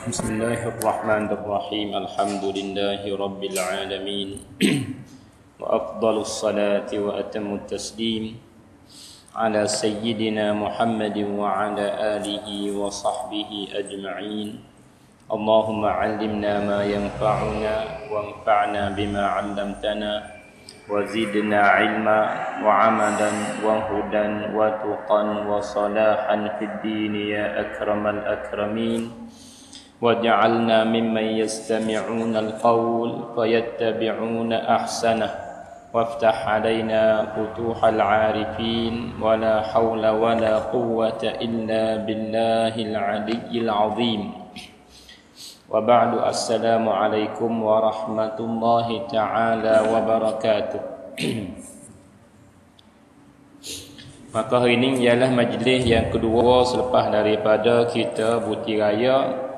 بسم الله الرحمن الرحيم الحمد لله رب العالمين وأفضل الصلاة وأتم التسليم على سيدنا محمد وعلى آله وصحبه أجمعين اللهم علمنا ما ينفعنا وانفعنا بما علمتنا وزدنا علما وعملا وهدى وتقى وصلاحا في الدين يا أكرم الأكرمين وجعلنا ممن يستمعون القول فيتبعون أحسنه وافتح علينا فتوح العارفين ولا حول ولا قوة إلا بالله العلي العظيم وبعد السلام عليكم ورحمة الله تعالى وبركاته. Maka hari ini ialah majlis yang kedua selepas daripada kita Buti Raya.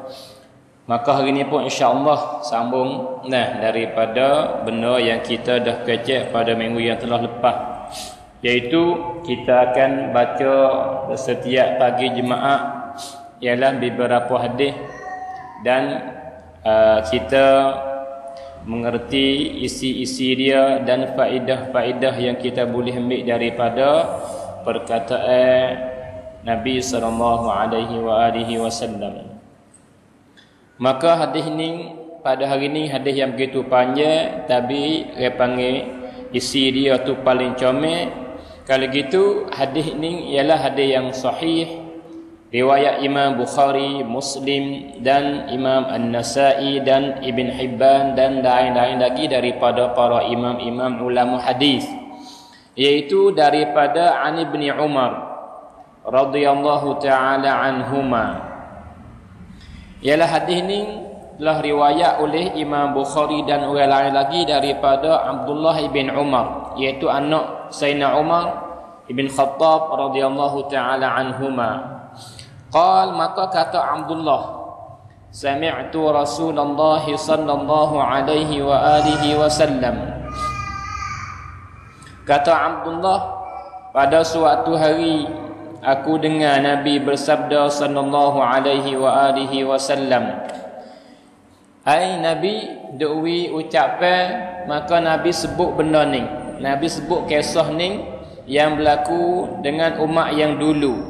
Maka hari ini pun insya-Allah sambung daripada benda yang kita dah kecek pada minggu yang telah lepas, iaitu kita akan baca setiap pagi jemaah ialah beberapa hadis dan kita mengerti isi-isi dia dan faedah-faedah yang kita boleh ambil daripada perkataan Nabi sallallahu alaihi wasallam. Maka hadis ni pada hari ni hadis yang begitu panjang, tapi dia panggil isi dia tu paling comel. Kalau gitu hadis ni ialah hadis yang sahih, riwayat Imam Bukhari, Muslim dan Imam An-Nasa'i dan Ibn Hibban dan lain-lain lagi daripada para imam-imam ulama hadis, iaitu daripada An Ibni Umar radhiyallahu taala anhuma. Ialah hadis ni telah riwayat oleh Imam Bukhari dan orang lain lagi daripada Abdullah ibn Umar, iaitu anak Sayyidina Umar ibn Khattab radhiyallahu taala anhuma. Qal, maka kata Abdullah, sami'tu Rasulullah sallallahu alaihi wa alihi wasallam. Kata Abdullah, pada suatu hari aku dengar Nabi bersabda sallallahu alaihi wa alihi wasallam. Ai Nabi dukwi ucapan, maka Nabi sebut benda ni. Nabi sebut kisah ni yang berlaku dengan umat yang dulu.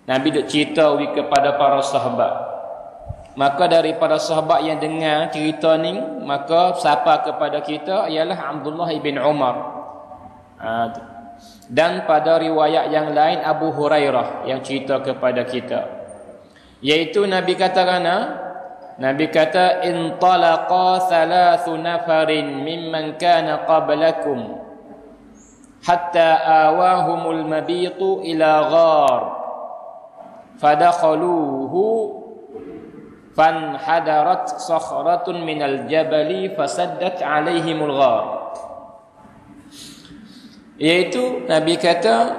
Nabi duk cerita kepada para sahabat. Maka daripada sahabat yang dengar cerita ni, maka siapa kepada kita ialah Abdullah ibn Umar. Dan pada riwayat yang lain Abu Hurairah yang cerita kepada kita, iaitu Nabi kata intalaqa thalathu nafarin mimman kana qablakum hatta awahumul mabitu ila ghar fadakhaluhu fanhadarat sakhratun minal jabali fasaddat alaihimul ghar. Iaitu Nabi kata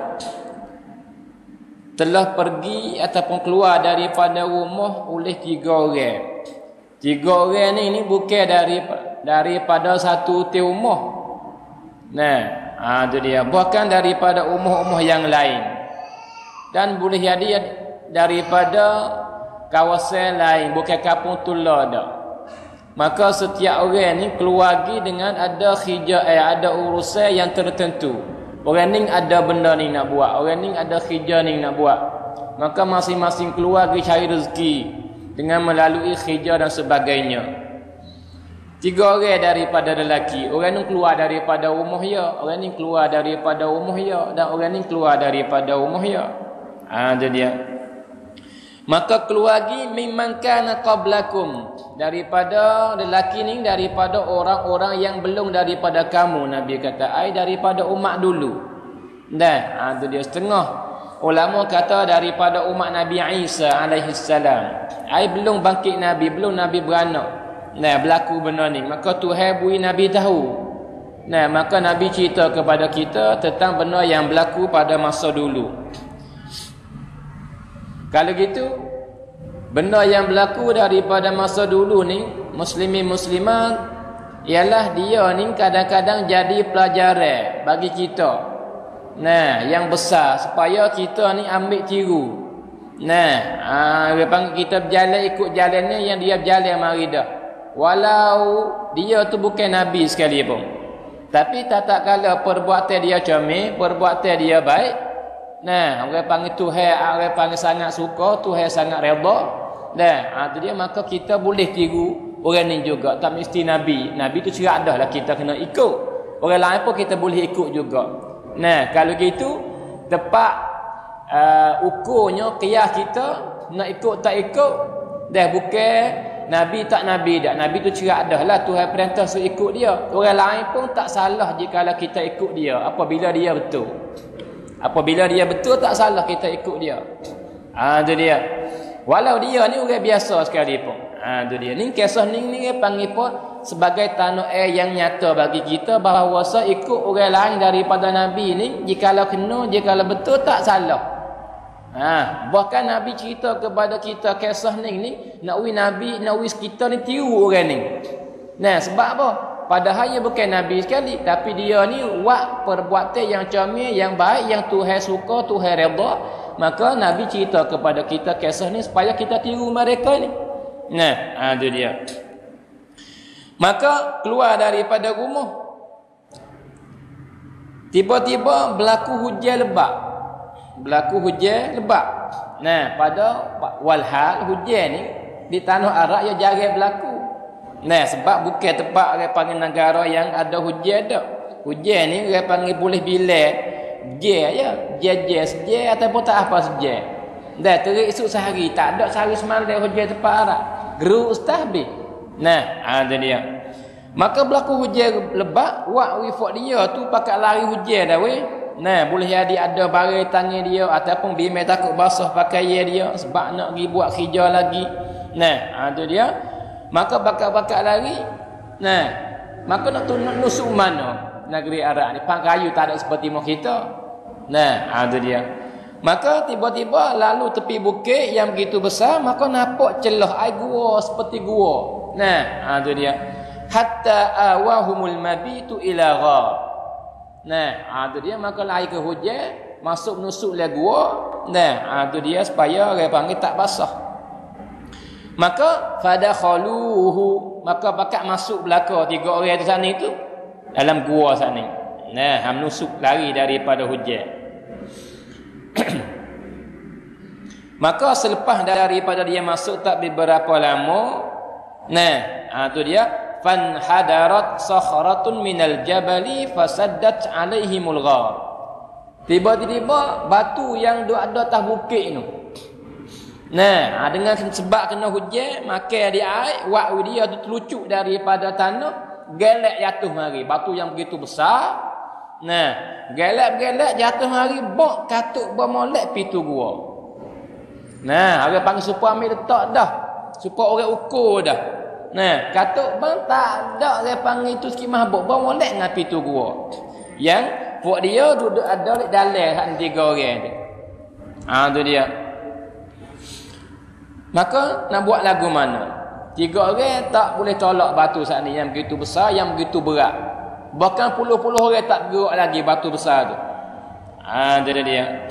telah pergi ataupun keluar daripada rumah oleh 3 orang. 3 orang ni bukan daripada satu rumah. Itu dia, bukan daripada rumah-rumah yang lain. Dan boleh jadi daripada kawasan lain, bukan kampung Tula dah. Maka setiap orang ni keluar lagi dengan ada ada urusan yang tertentu. Orang ni ada benda ni nak buat, orang ni ada kerja ni nak buat. Maka masing-masing keluar pergi cari rezeki dengan melalui kerja dan sebagainya. 3 orang daripada lelaki, orang ni keluar daripada rumah dia, orang ni keluar daripada rumah dia, dan orang ni keluar daripada rumah dia. Itu dia. Maka keluar lagi mimman kana qablakum, daripada lelaki ni daripada orang-orang yang belum daripada kamu. Nabi kata ai daripada umat dulu. Itu dia. Setengah ulama kata daripada umat Nabi Isa alaihi salam. Ai belum bangkit Nabi, belum Nabi beranak. Berlaku benda ni. Maka Tuhan beri Nabi tahu. Maka Nabi cerita kepada kita tentang benda yang berlaku pada masa dulu. Kalau gitu, benda yang berlaku daripada masa dulu ni, muslimin muslimat, ialah dia ni kadang-kadang jadi pelajaran bagi kita. Yang besar supaya kita ni ambil tiru. Nah, dia panggil kita berjalan ikut jalannya yang dia berjalan mari dah. Walau dia tu bukan nabi sekalipun. Tapi tak kala perbuatan dia comel, perbuatan dia baik. Nah, orang panggil Tuhan, orang panggil sangat suka, Tuhan sangat redha. Nah, tu dia maka kita boleh tiru orang ni juga. Tak mesti nabi. Nabi tu cerak dah lah kita kena ikut. Orang lain pun kita boleh ikut juga. Nah, kalau gitu tepat ukurnya qiyas kita nak ikut tak ikut dah bukan nabi tak nabi dah. Nabi tu cerak dah lah Tuhan perintah suruh ikut dia. Orang lain pun tak salah jika kita ikut dia apabila dia betul. Apabila dia betul tak salah kita ikut dia. Tu dia. Walau dia ni orang biasa sekalipun. Tu dia. Ni kisah ni panggil pun sebagai tanah air yang nyata bagi kita bahawa ikut orang lain daripada nabi ni jikalau kena, jikalau betul tak salah. Bahkan Nabi cerita kepada kita kisah ni nak nabi, nak kita ni tiru orang ni. Nah, sebab apa? Padahal dia bukan nabi sekali, tapi dia ni buat perbuatan yang comel, yang baik, yang Tuhan suka, Tuhan redha. Maka Nabi cerita kepada kita kisah ni supaya kita tiru mereka ni. Nah, itu dia. Maka keluar daripada rumah. Tiba-tiba berlaku hujan lebat. Nah, pada walhal hujan ni di tanah Arab ya jarang berlaku. Nah, sebab bukan tempat orang panggil negara yang ada hujan dah. Hujan ni orang panggil boleh bilang je ataupun tak apa saja. Dah terik esok sehari tak ada sehari semalam dia hujan tempat Arab. Geruk ustaz habis. Nah, ada dia. Maka berlaku hujan lebat, wak wifak dia tu pakat lari hujan dah weh. Nah, boleh jadi ada barang tangan dia ataupun bimbang takut basah pakaian dia sebab nak pergi buat kerja lagi. Nah, tu dia. Maka bakat-bakat lari. Nah, maka nak nusuk mana negeri Arab ni? Pangkayu tak ada seperti mak kita. Nah, tu dia. Maka tiba-tiba lalu tepi bukit yang begitu besar, maka nampak celah air gua seperti gua. Nah, tu dia. Hatta awahumul mabitu ila ghar. Nah, tu dia maka lari ke hujan, masuk menusuk le gua. Nah, tu dia supaya orang panggil tak basah. Maka fadakhaluhu, maka bakat masuk belaka tiga orang di sana itu dalam gua sana. Nah, menusuk lari daripada hujan. Maka selepas daripada dia masuk tak beberapa lama, tu dia fanhadarat sakhratun minal jabali fasaddat alaihimul ghar. Tiba-tiba batu yang ada atas bukit tu. Dengan sebab kena hujan, makan dia air, wak dia tu terlucuk daripada tanah, gelak jatuh mari. Batu yang begitu besar. Gelak jatuh mari, bok katuk bermolek pitu gua. Orang panggil supaya ambil letak dah. Supaya orang ukur dah. Katuk bang tak ada orang panggil itu sikit mahbub. Bang molek dengan pitu gua. Yang buat dia duduk ada dalam hak tiga orang tu. Tu dia. Maka nak buat lagu mana? Tiga orang tak boleh tolak batu saat ni yang begitu besar, yang begitu berat. Bahkan puluh-puluh orang tak bergerak lagi batu besar tu. Itu dia.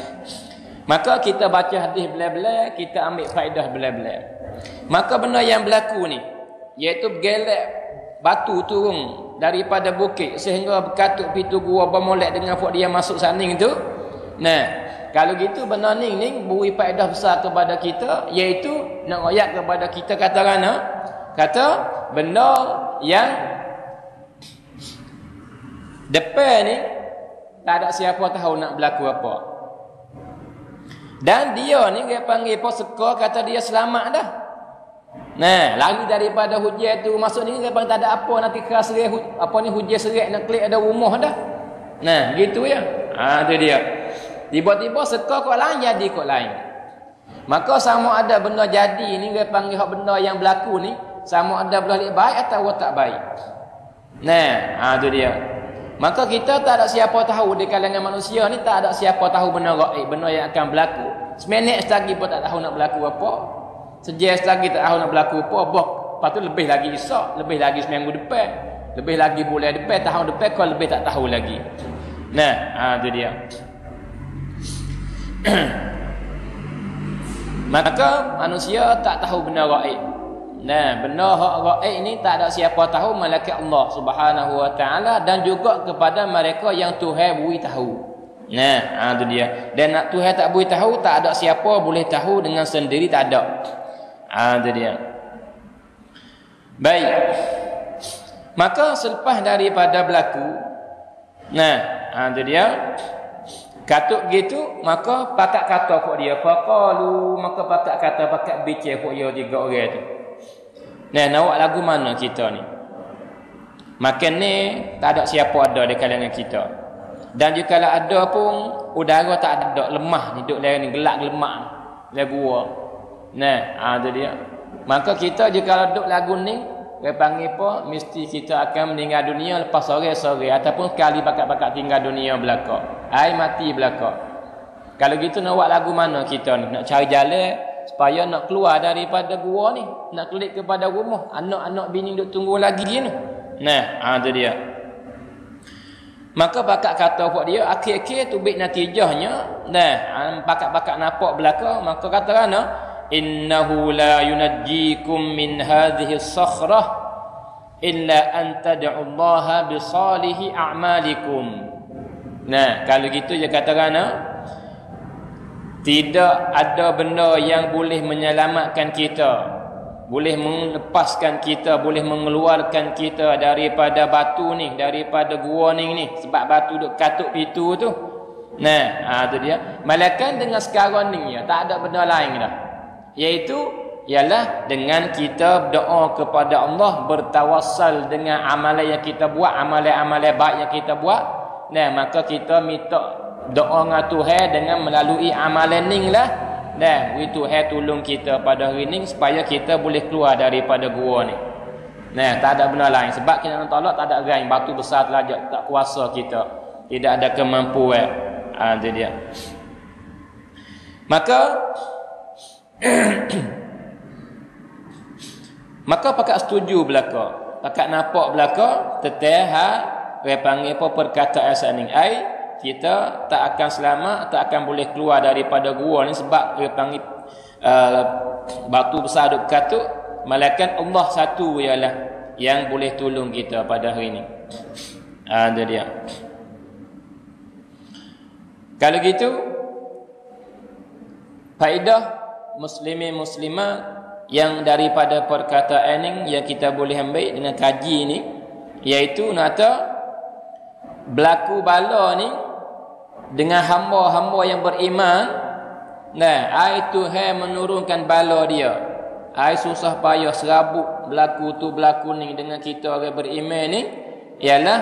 Maka kita baca hadis belah-belah, kita ambil faedah belah-belah. Maka benda yang berlaku ni, iaitu gelak batu turun daripada bukit sehingga berkatuk pintu gua bermolek dengan buat dia masuk saning tu. Kalau gitu benda ni beri faedah besar kepada kita, iaitu nak ayat kepada kita kata mana? Kata benda yang depan ni tak ada siapa tahu nak berlaku apa. Dan dia ni dia panggil apa seka kata dia selamat dah. Lari daripada hujan tu masuk ni dia panggil tak ada apa nanti keras serai apa ni hujan serai nak klik ada rumah dah. Gitu ya. Tu dia. Tiba-tiba seka kok lain jadi kok lain. Maka sama ada benda jadi ni dia panggil hak benda yang berlaku ni sama ada boleh baik atau tak baik. Tu dia. Maka kita tak ada siapa tahu di kalangan manusia ni tak ada siapa tahu benda gaib, benda yang akan berlaku. Seminit lagi pun tak tahu nak berlaku apa. Sejak lagi tak tahu nak berlaku apa. Lepas tu lebih lagi esok, lebih lagi seminggu depan, lebih lagi bulan depan, tahun depan kau lebih tak tahu lagi. Tu dia. Maka manusia tak tahu benda gaib. Nah, benda hak gaib ni tak ada siapa tahu malaikat Allah Subhanahu wa taala dan juga kepada mereka yang Tuhan beri tahu. Nah, itu dia. Dan nak Tuhan tak beri tahu, tak ada siapa boleh tahu dengan sendiri, tak ada. Itu dia. Baik. Maka selepas daripada berlaku, itu dia. Katuk gitu, maka pakat kata kok dia. Faqalu, maka pakat kata, pakat bicara kok dia tiga orang tu. Nak buat lagu mana kita ni? Makan ni tak ada siapa ada di kalangan kita. Dan jika ada pun udara tak ada, lemah hidup lain ni, gelap lemak lagu gua. Itu dia. Maka kita jika duduk lagu ni, dia panggil apa? Mesti kita akan meninggal dunia lepas sore-sore ataupun sekali bakat-bakat tinggal dunia belaka. Ai mati belaka. Kalau gitu nak buat lagu mana kita ni? Nak cari jalan supaya nak keluar daripada gua ni, nak kelik kepada rumah. Anak-anak bini duk tunggu lagi dia ni. Itu dia. Maka bakat kata buat dia akhir-akhir tu bit natijahnya, bakat-bakat nampak belaka, maka kata kana innahu la yunajjikum min hadhihi as-sakhrah illa an tad'u Allah bi salihi a'malikum. Kalau gitu dia katakan tidak ada benda yang boleh menyelamatkan kita, boleh melepaskan kita, boleh mengeluarkan kita daripada batu ni, daripada gua ni sebab batu duk katuk pintu tu. Itu dia. Malaikat dengan sekarang ni tak ada benda lain dah. Iaitu ialah dengan kita berdoa kepada Allah, bertawassal dengan amalan yang kita buat, amalan-amalan baik yang kita buat. Maka kita minta doa dengan Tuhan dengan melalui amalan ni lah. Tuhan tolong kita pada hari ni supaya kita boleh keluar daripada gua ni. Tak ada benda lain. Sebab kita nak tolak tak ada gain, batu besar telajak, tak kuasa kita. Tidak ada kemampuan. Itu dia. Maka pakat setuju belaka. Pakat nampak belaka teteh dia panggil apa perkataan asal ni. Kita tak akan selamat, tak akan boleh keluar daripada gua ni sebab dia panggil batu besar duk katuk. Malaikat Allah satu ialah yang boleh tolong kita pada hari ni. Itu dia. Kalau gitu, faedah muslimin muslimah yang daripada perkataan ni yang kita boleh ambil dengan kaji ni, iaitu nata berlaku bala ni dengan hamba-hamba yang beriman. Tuhan menurunkan bala dia. Susah payah serabut berlaku ni dengan kita orang beriman ni ialah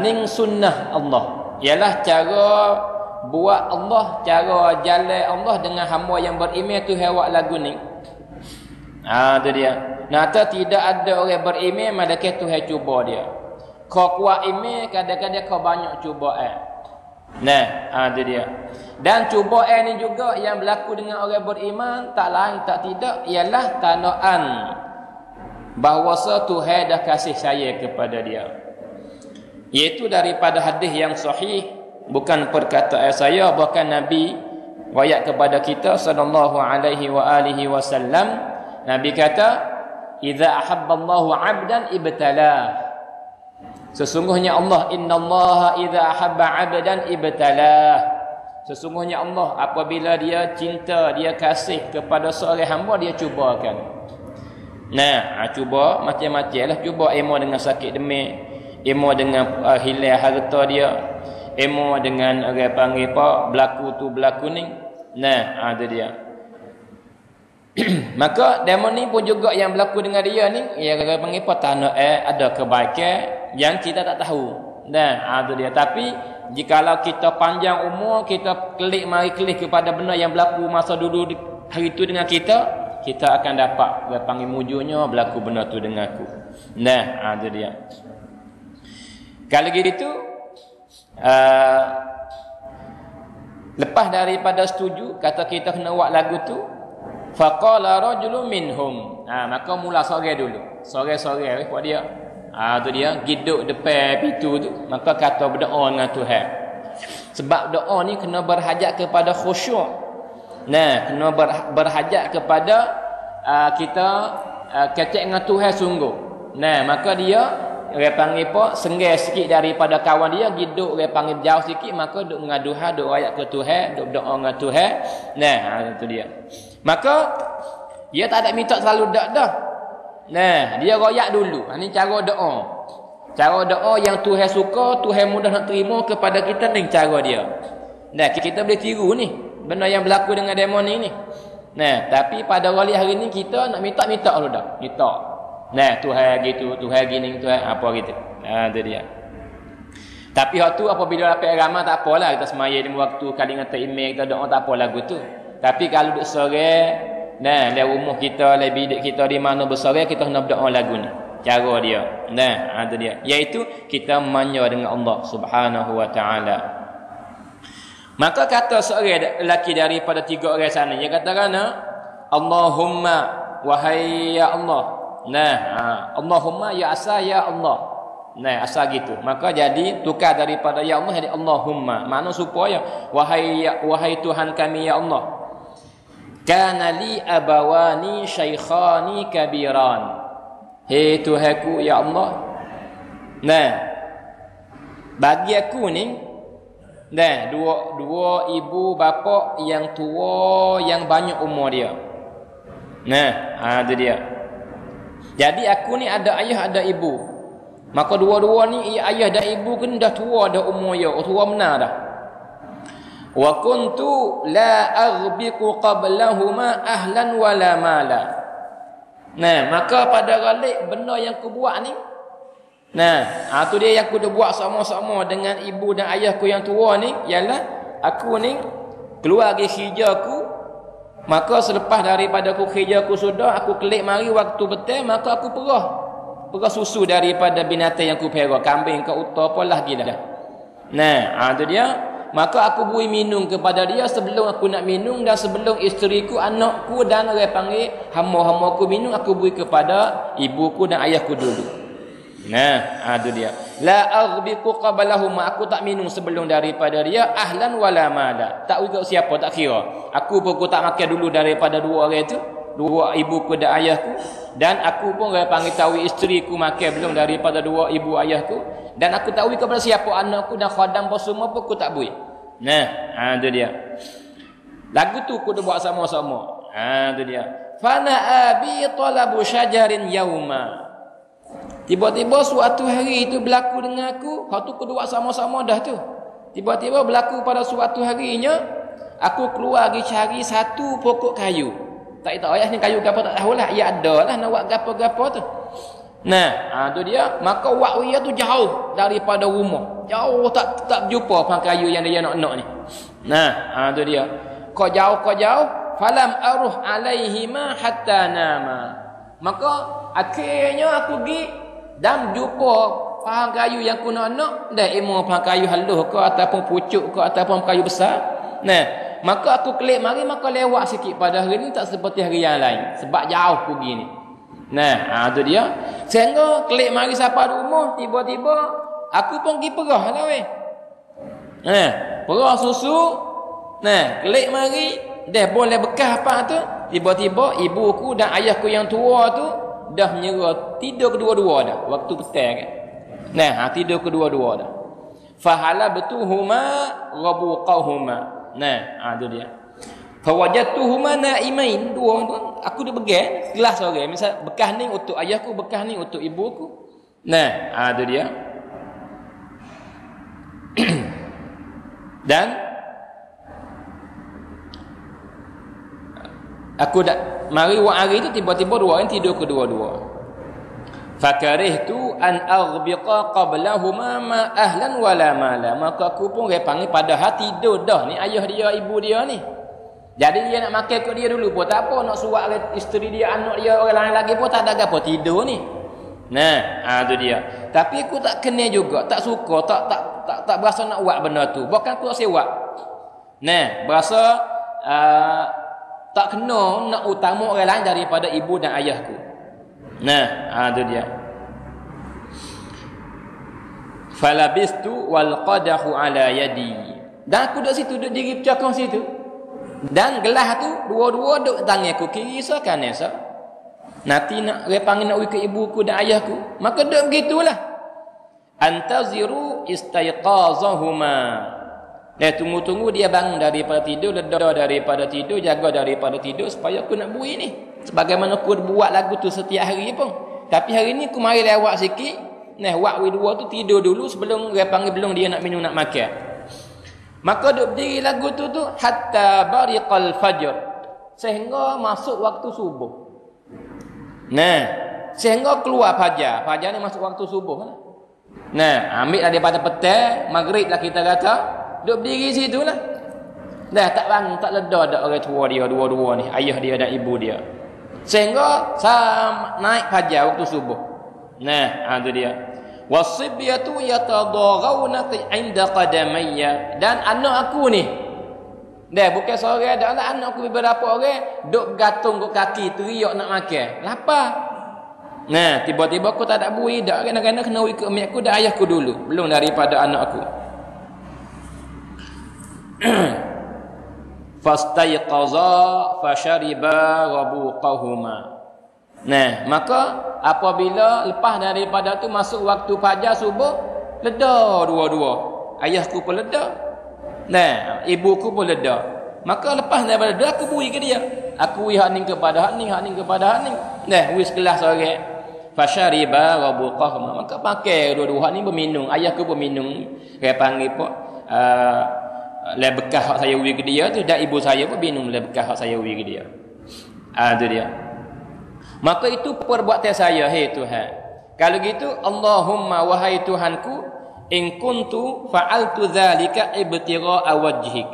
ning sunnah Allah. Ialah cara buat Allah, cara jalan Allah dengan hamba yang beriman. Tuhan buat lagu ni. Itu dia. Nata tidak ada orang beriman malaikat Tuhan cuba dia. Kau kuat iman, kadang-kadang kau banyak cubaan. Itu dia. Dan cubaan ni juga yang berlaku dengan orang beriman, tak lain tak tidak ialah tandaan bahawasa Tuhan dah kasih sayang kepada dia. Iaitu daripada hadis yang sahih, bukan perkataan saya, bahkan Nabi riwayat kepada kita sallallahu alaihi wa alihi wasallam. Nabi kata, "Idza ahabballahu 'abdan ibtalah." Sesungguhnya Allah, innallaha idza ahabba 'abdan ibtalah. Sesungguhnya Allah apabila dia cinta, dia kasih kepada seorang hamba, dia cubakan. Cuba macam-macam lah. Cuba emo dengan sakit demik, emo dengan hilang harta dia, emo dengan orang panggil apa, berlaku ni. Itu dia. Maka demo ni pun juga yang berlaku dengan dia ni, yang orang panggil apa, tanah ada kebaikan yang kita tak tahu. Itu dia. Tapi jikalau kita panjang umur, kita mari kelik kepada benda yang berlaku masa dulu hari itu dengan kita akan dapat dia panggil mujurnya berlaku benda tu dengan aku. Itu dia. Kalau gitu lepas daripada setuju kata kita kena buat lagu tu, faqala rajulun minhum. Maka mula sore dulu. Sore-sore buat dia. Tu dia giduk depan pintu tu, maka kata berdoa dengan Tuhan. Sebab doa ni kena berhajat kepada khusyuk. Nah, kena berhajat kepada kita kecek dengan Tuhan sungguh. Nah, maka dia orang panggil apa? Senggah sikit daripada kawan dia, giduk orang panggil jauh sikit, maka duk mengaduha, duk ayat ke Tuhan, duk doa dengan Tuhan. Nah, itu dia. Maka dia tak ada minta selalu dak dah. Nah, dia royak dulu. Ini cara doa. Cara doa yang Tuhan suka, Tuhan mudah nak terima kepada kita ni cara dia. Nah, kita boleh tiru ni benda yang berlaku dengan demon ni. Nah, tapi pada hari ni kita nak minta dulu dah. Minta. Nah, Tuhan gitu, Tuhan gini, Tuhan apa gitu. Itu dia. Tapi waktu apabila dapat agama tak apalah, kita semaya di waktu kali ngata email kita doa tak apa lagu tu. Tapi kalau duk sore, nah, dalam rumah kita, dalam bilik kita di mana bersore, kita kena berdoa lagu ni. Cara dia. Nah, itu dia. Iaitu kita manja dengan Allah Subhanahu wa taala. Maka kata seorang lelaki daripada 3 orang sana, dia katakan, Allahumma wahai ya Allah. Nah, Allahumma ya asa ya Allah. Nah, asal gitu. Maka jadi tukar daripada ya Allah jadi Allahumma. Makna supaya wahai Tuhan kami ya Allah. Kana li abawani syaikhani kabiran. Hei Tuhanku ya Allah. Nah, bagi aku ni, nah, dua ibu bapa yang tua yang banyak umur dia. Nah, itu dia. Jadi aku ni ada ayah ada ibu. Maka dua-dua ni ayah dan ibu kan dah tua dah umur dia, tua benar dah. Wa kuntu la aghbiqu qablahuma ahlan wala mala. Nah, maka pada galik benda yang aku buat ni, nah, tu dia yang aku dah buat sama-sama dengan ibu dan ayahku yang tua ni, ialah aku ni keluar dari kerjaku. Maka selepas daripada aku kerjaku sudah, aku kelik mari waktu betul, maka aku perah susu daripada binatang yang aku pelihara, kambing ke unta apalah dia dah. Nah, tu dia. Maka aku beri minum kepada dia sebelum aku nak minum, dan sebelum isteriku, anakku dan orang panggil hamba-hamba aku minum, aku beri kepada ibuku dan ayahku dulu. Nah, tu dia. La aghbiqu qablahuma, aku tak minum sebelum daripada dia, ahlan wala mala. Tak ikut siapa, tak kira. Aku pun aku tak makan dulu daripada dua orang itu, dua ibuku dan ayahku, dan aku pun orang panggil tahu isteriku makan belum daripada dua ibu ayahku. Dan aku tahu kepada siapa anakku dan khadam pun semua pun aku tak beri. Nah, itu dia. Lagu tu aku dah buat sama-sama. Itu dia. Fana abi talabu syajarin yauma. Tiba-tiba suatu hari itu berlaku dengan aku. Waktu aku buat sama-sama dah tu. Tiba-tiba berlaku pada suatu harinya, aku keluar pergi cari satu pokok kayu. Tak tahu ayah ni kayu gapo tak tahulah. Ya ada lah nak buat gapo-gapo tu. Nah, tu dia. Maka waktu dia tu jauh daripada rumah. Jauh tak jumpa pang kayu yang dia nak ni. Nah, tu dia. Kau jauh. Falam aruh alaihima hatta nama. Maka akhirnya aku pergi dan jumpa pang kayu yang aku nak. Dah emo pang kayu halus ke ataupun pucuk ke ataupun kayu besar. Nah, maka aku kelik mari, maka lewat sikit pada hari ni tak seperti hari yang lain. Sebab jauh pergi ni. Nah, tu dia. Sehingga kelik mari sampai rumah, tiba-tiba aku pun pergi perah lah weh. Perah susu. Nah, kelik mari, dah boleh bekas apa tu. Tiba-tiba ibuku dan ayahku yang tua tu dah menyerah, tidur kedua-dua dah waktu petang kan. Nah, tidur kedua-dua dah. Fahalabtuhuma rabuqahuma. Nah, tu dia. Fawajadtuhuma naimain, dua tu aku dah pegang kelas orang. Misal bekas ni untuk ayahku, bekas ni untuk ibuku. Nah, tu dia. Dan aku dah mari hari tu tiba-tiba dua orang tidur kedua-dua. Fakarihtu an aghbiqa qablahuma ma ahlan wala mala. Maka aku pun panggil pada hati tidur dah ni ayah dia, ibu dia ni. Jadi dia nak makan kat dia dulu pun tak apa, nak suap isteri dia, anak dia, orang lain lagi pun tak ada apa, tidur ni. Nah, tu dia. Tapi aku tak kena juga, tak suka, tak berasa nak buat benda tu. Bahkan aku tak sewak. Nah, berasa tak kena nak utama orang lain daripada ibu dan ayahku. Nah, tu dia. Falabistu wal qadahu ala yadi. Dan aku duduk situ, duduk diri pecahkan situ. Dan gelas tu dua-dua duk tangan aku kiri so kanan so. Nanti nak panggil nak ke ibuku dan ayahku, maka duk begitulah. Antaziru istayqazahuma. Dia tunggu-tunggu dia bangun daripada tidur, ledar daripada tidur, jaga daripada tidur supaya aku nak bui ni. Sebagaimana aku buat lagu tu setiap hari pun. Tapi hari ni aku mari lewat sikit. Nah, wak dua tu tidur dulu sebelum dia panggil belum dia nak minum nak makan. Maka duk berdiri lagu tu hatta bariqal fajr. Sehingga masuk waktu subuh. Nah, sehingga keluar fajar. Fajar ni masuk waktu subuh. Nah, ambil daripada petang, maghrib lah kita kata, duduk berdiri situ lah. Dah tak bangun, tak ledar dak orang tua dia dua-dua ni, ayah dia dan ibu dia. Sehingga naik fajar waktu subuh. Nah, itu dia. Wasibyatu yatadaghawna 'inda qadamayya. Dan anak aku ni, dah bukan seorang dah anak aku beberapa orang duk gantung kat kaki teriak nak makan. Lapar. Nah, tiba-tiba aku tak ada bui dak kena kena ikut mak aku dan ayahku dulu, belum daripada anak aku. Fastayqaza fashariba rabuqahuma. Nah, maka apabila lepas daripada tu masuk waktu fajar subuh, ledar dua-dua. Ayahku pun ledar. Nah, ibuku pun ledar. Maka lepas daripada ledar aku bui ke dia. Aku bui hak ni kepada hak ni, hak ni kepada hak ni. Nah, bui sekelas orang. Fashariba rabuqahuma. Maka pakai dua-dua hak ni berminum. Ayahku pun minum. Dia panggil pun le bekas hak saya bui ke dia tu, dan ibu saya pun minum le bekas hak saya bui ke dia. Itu dia. Maka itu perbuatan saya, hai Tuhan. Kalau gitu, Allahumma wahai Tuhanku, in kuntu fa'altu dzalika ibtigha'a wajhik.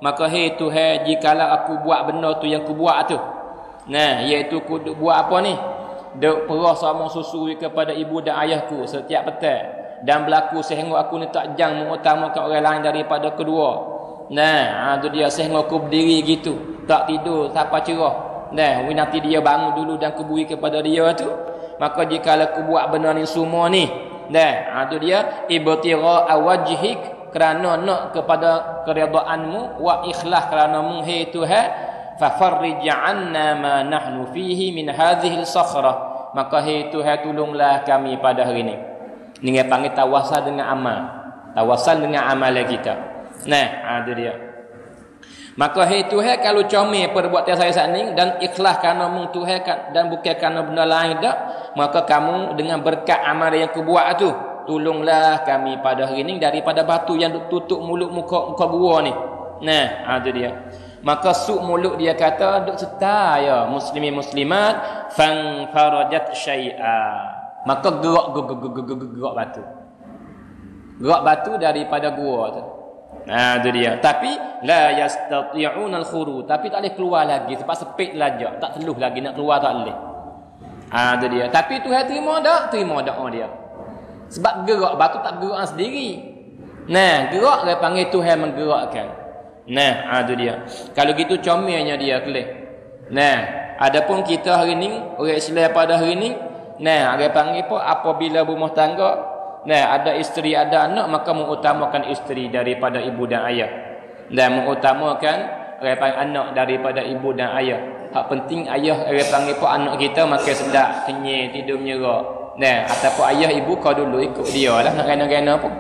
Maka hai Tuhan, jikalau aku buat benda tu yang aku buat tu. Nah, iaitu aku buat apa ni? Duk perah sama susu kepada ibu dan ayahku setiap petang, dan berlaku sehingga aku ni tak jang mengutamakan orang lain daripada kedua. Nah, itu dia sehingga aku berdiri gitu, tak tidur sampai cerah. Nah, nanti dia bangun dulu dan kubui kepada dia tu. Maka jikalau aku buat benda ni semua ni, nah, itu dia ibtigha'a wajhik, kerana nak kepada keredaanmu, wa ikhlas kerana hai Tuhan, fa farrij 'anna ma nahnu fihi min hadhihi al-sakhrah. Maka hai Tuhan, tolonglah kami pada hari ni. Ni dia panggil tawassal dengan amal. Tawassal dengan amalan kita. Nah, itu dia. Maka hai Tuhan, kalau comel perbuatan saya saat ini dan ikhlas kerana mung Tuhan dan bukan kerana benda lain dak, maka kamu dengan berkat amal yang aku buat tu, tolonglah kami pada hari ini daripada batu yang tutup mulut muka gua ni. Nah, itu dia. Maka suk mulut dia kata duk serta ya muslimin muslimat fan farajat syai'a. Maka gerak batu. Gerak batu daripada gua tu. Nah, itu dia. Tapi la yastati'una al-khuru, tapi tak boleh keluar lagi sebab sepit lajak, tak teluh lagi nak keluar tak boleh. Itu dia. Tapi Tuhan terima doa dia. Sebab gerak batu tak bergerak sendiri. Nah, gerak dia panggil Tuhan menggerakkan. Nah, itu dia. Kalau gitu comelnya dia kelih. Nah, adapun kita hari ni, orang Islam pada hari ni, nah, dia panggil apa, apabila berumah tangga, nah, ada isteri ada anak, maka mengutamakan isteri daripada ibu dan ayah, dan mengutamakan anak daripada ibu dan ayah. Hak penting ayah panggil apa anak kita makan sedap, kenyang, tidur menyerak. Nah, ataupun ayah ibu kau dulu ikut dia lah nak kena-kena pun.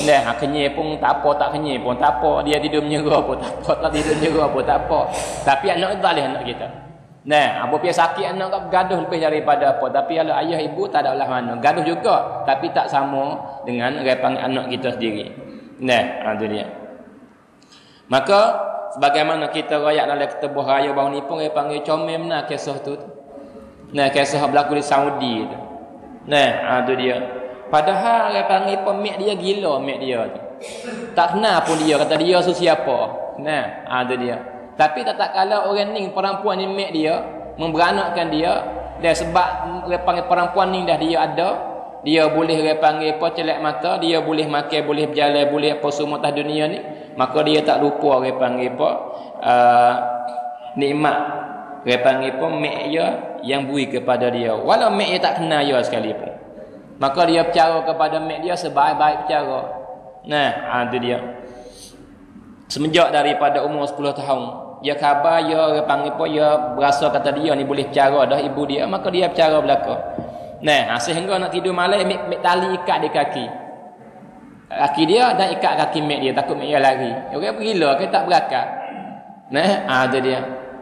Nah, kenyang pun tak apa, tak kenyang pun tak apa, dia tidur menyerak pun tak apa, tak tidur menyerak pun tak apa. Tapi anak itu tak boleh anak kita. Nah, apa pihak sakit anak kat gaduh lebih daripada apa. Tapi kalau ayah ibu tak ada lah mana. Gaduh juga, tapi tak sama dengan panggil anak kita sendiri. Nah, itu dia. Maka sebagaimana kita rakyat dalam ketebuh raya baru ni pun panggil comel benar kisah tu. Nah, kisah berlaku di Saudi tu. Nah, itu dia. Padahal panggil mek dia gila, mek dia tu. Tak kenal pun dia, kata dia tu siapa. Nah, itu dia. Tapi tak kala orang ni perempuan ni mek dia memberanakkan dia, dan sebab dia panggil perempuan ni dah dia ada, dia boleh dia panggil apa celak mata, dia boleh makan, boleh berjalan, boleh apa semua atas dunia ni, maka dia tak lupa dia panggil apa nikmat dia panggil apa mek dia yang beri kepada dia, walau mek dia tak kenal dia sekalipun. Maka dia bercara kepada mek dia sebaik-baik bercara. Nah, itu dia. Semenjak daripada umur 10 tahun, Ya khabar, ya orang panggil apa, ya berasa kata dia ni boleh cara dah ibu dia, maka dia bercara belaka. Nah, sehingga nak tidur malam mek tali ikat di kaki. Kaki dia dan ikat kaki mek dia, takut mek dia lari. Orang gila ke tak berakal. Nah, ada dia.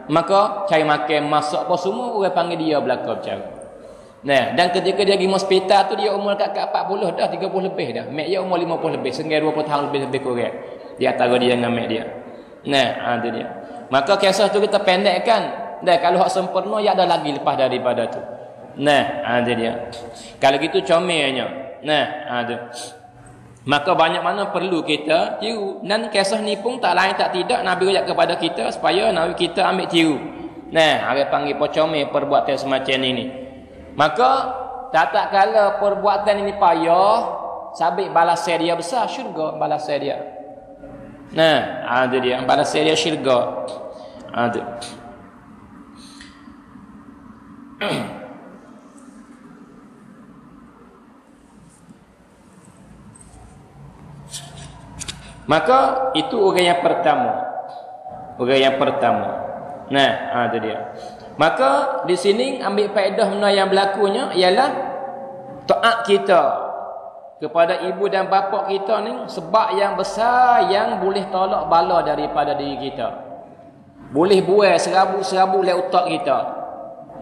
Maka cari makan, masak apa semua orang panggil dia belaka bercara. Nah, dan ketika dia pergi hospital tu dia umur kat 40 dah, 30 lebih dah. Mek dia umur 50 lebih, sehingga 20 tahun lebih kurang. Di antara dia dengan mek dia. Nah, ada dia. Maka kisah tu kita pendekkan. Dan kalau hak sempurna ya ada lagi lepas daripada tu. Nah, ada dia. Kalau gitu comelnya. Nah, ada. Maka banyak mana perlu kita tiru. Dan kisah ni pun tak lain tak tidak Nabi ajak kepada kita supaya Nabi kita ambil tiru. Nah, orang panggil pocomel perbuatan semacam ini. Maka tak kala perbuatan ini payah, sabit balasan dia besar, syurga balasan dia. Nah, ada dia balasan dia syurga. Ada. Maka itu orang yang pertama. Orang yang pertama. Nah, ada dia. Maka di sini ambil faedah benda yang berlakunya ialah taat kita kepada ibu dan bapa kita ni sebab yang besar yang boleh tolak bala daripada diri kita. Boleh buai serabut-serabut oleh otak kita.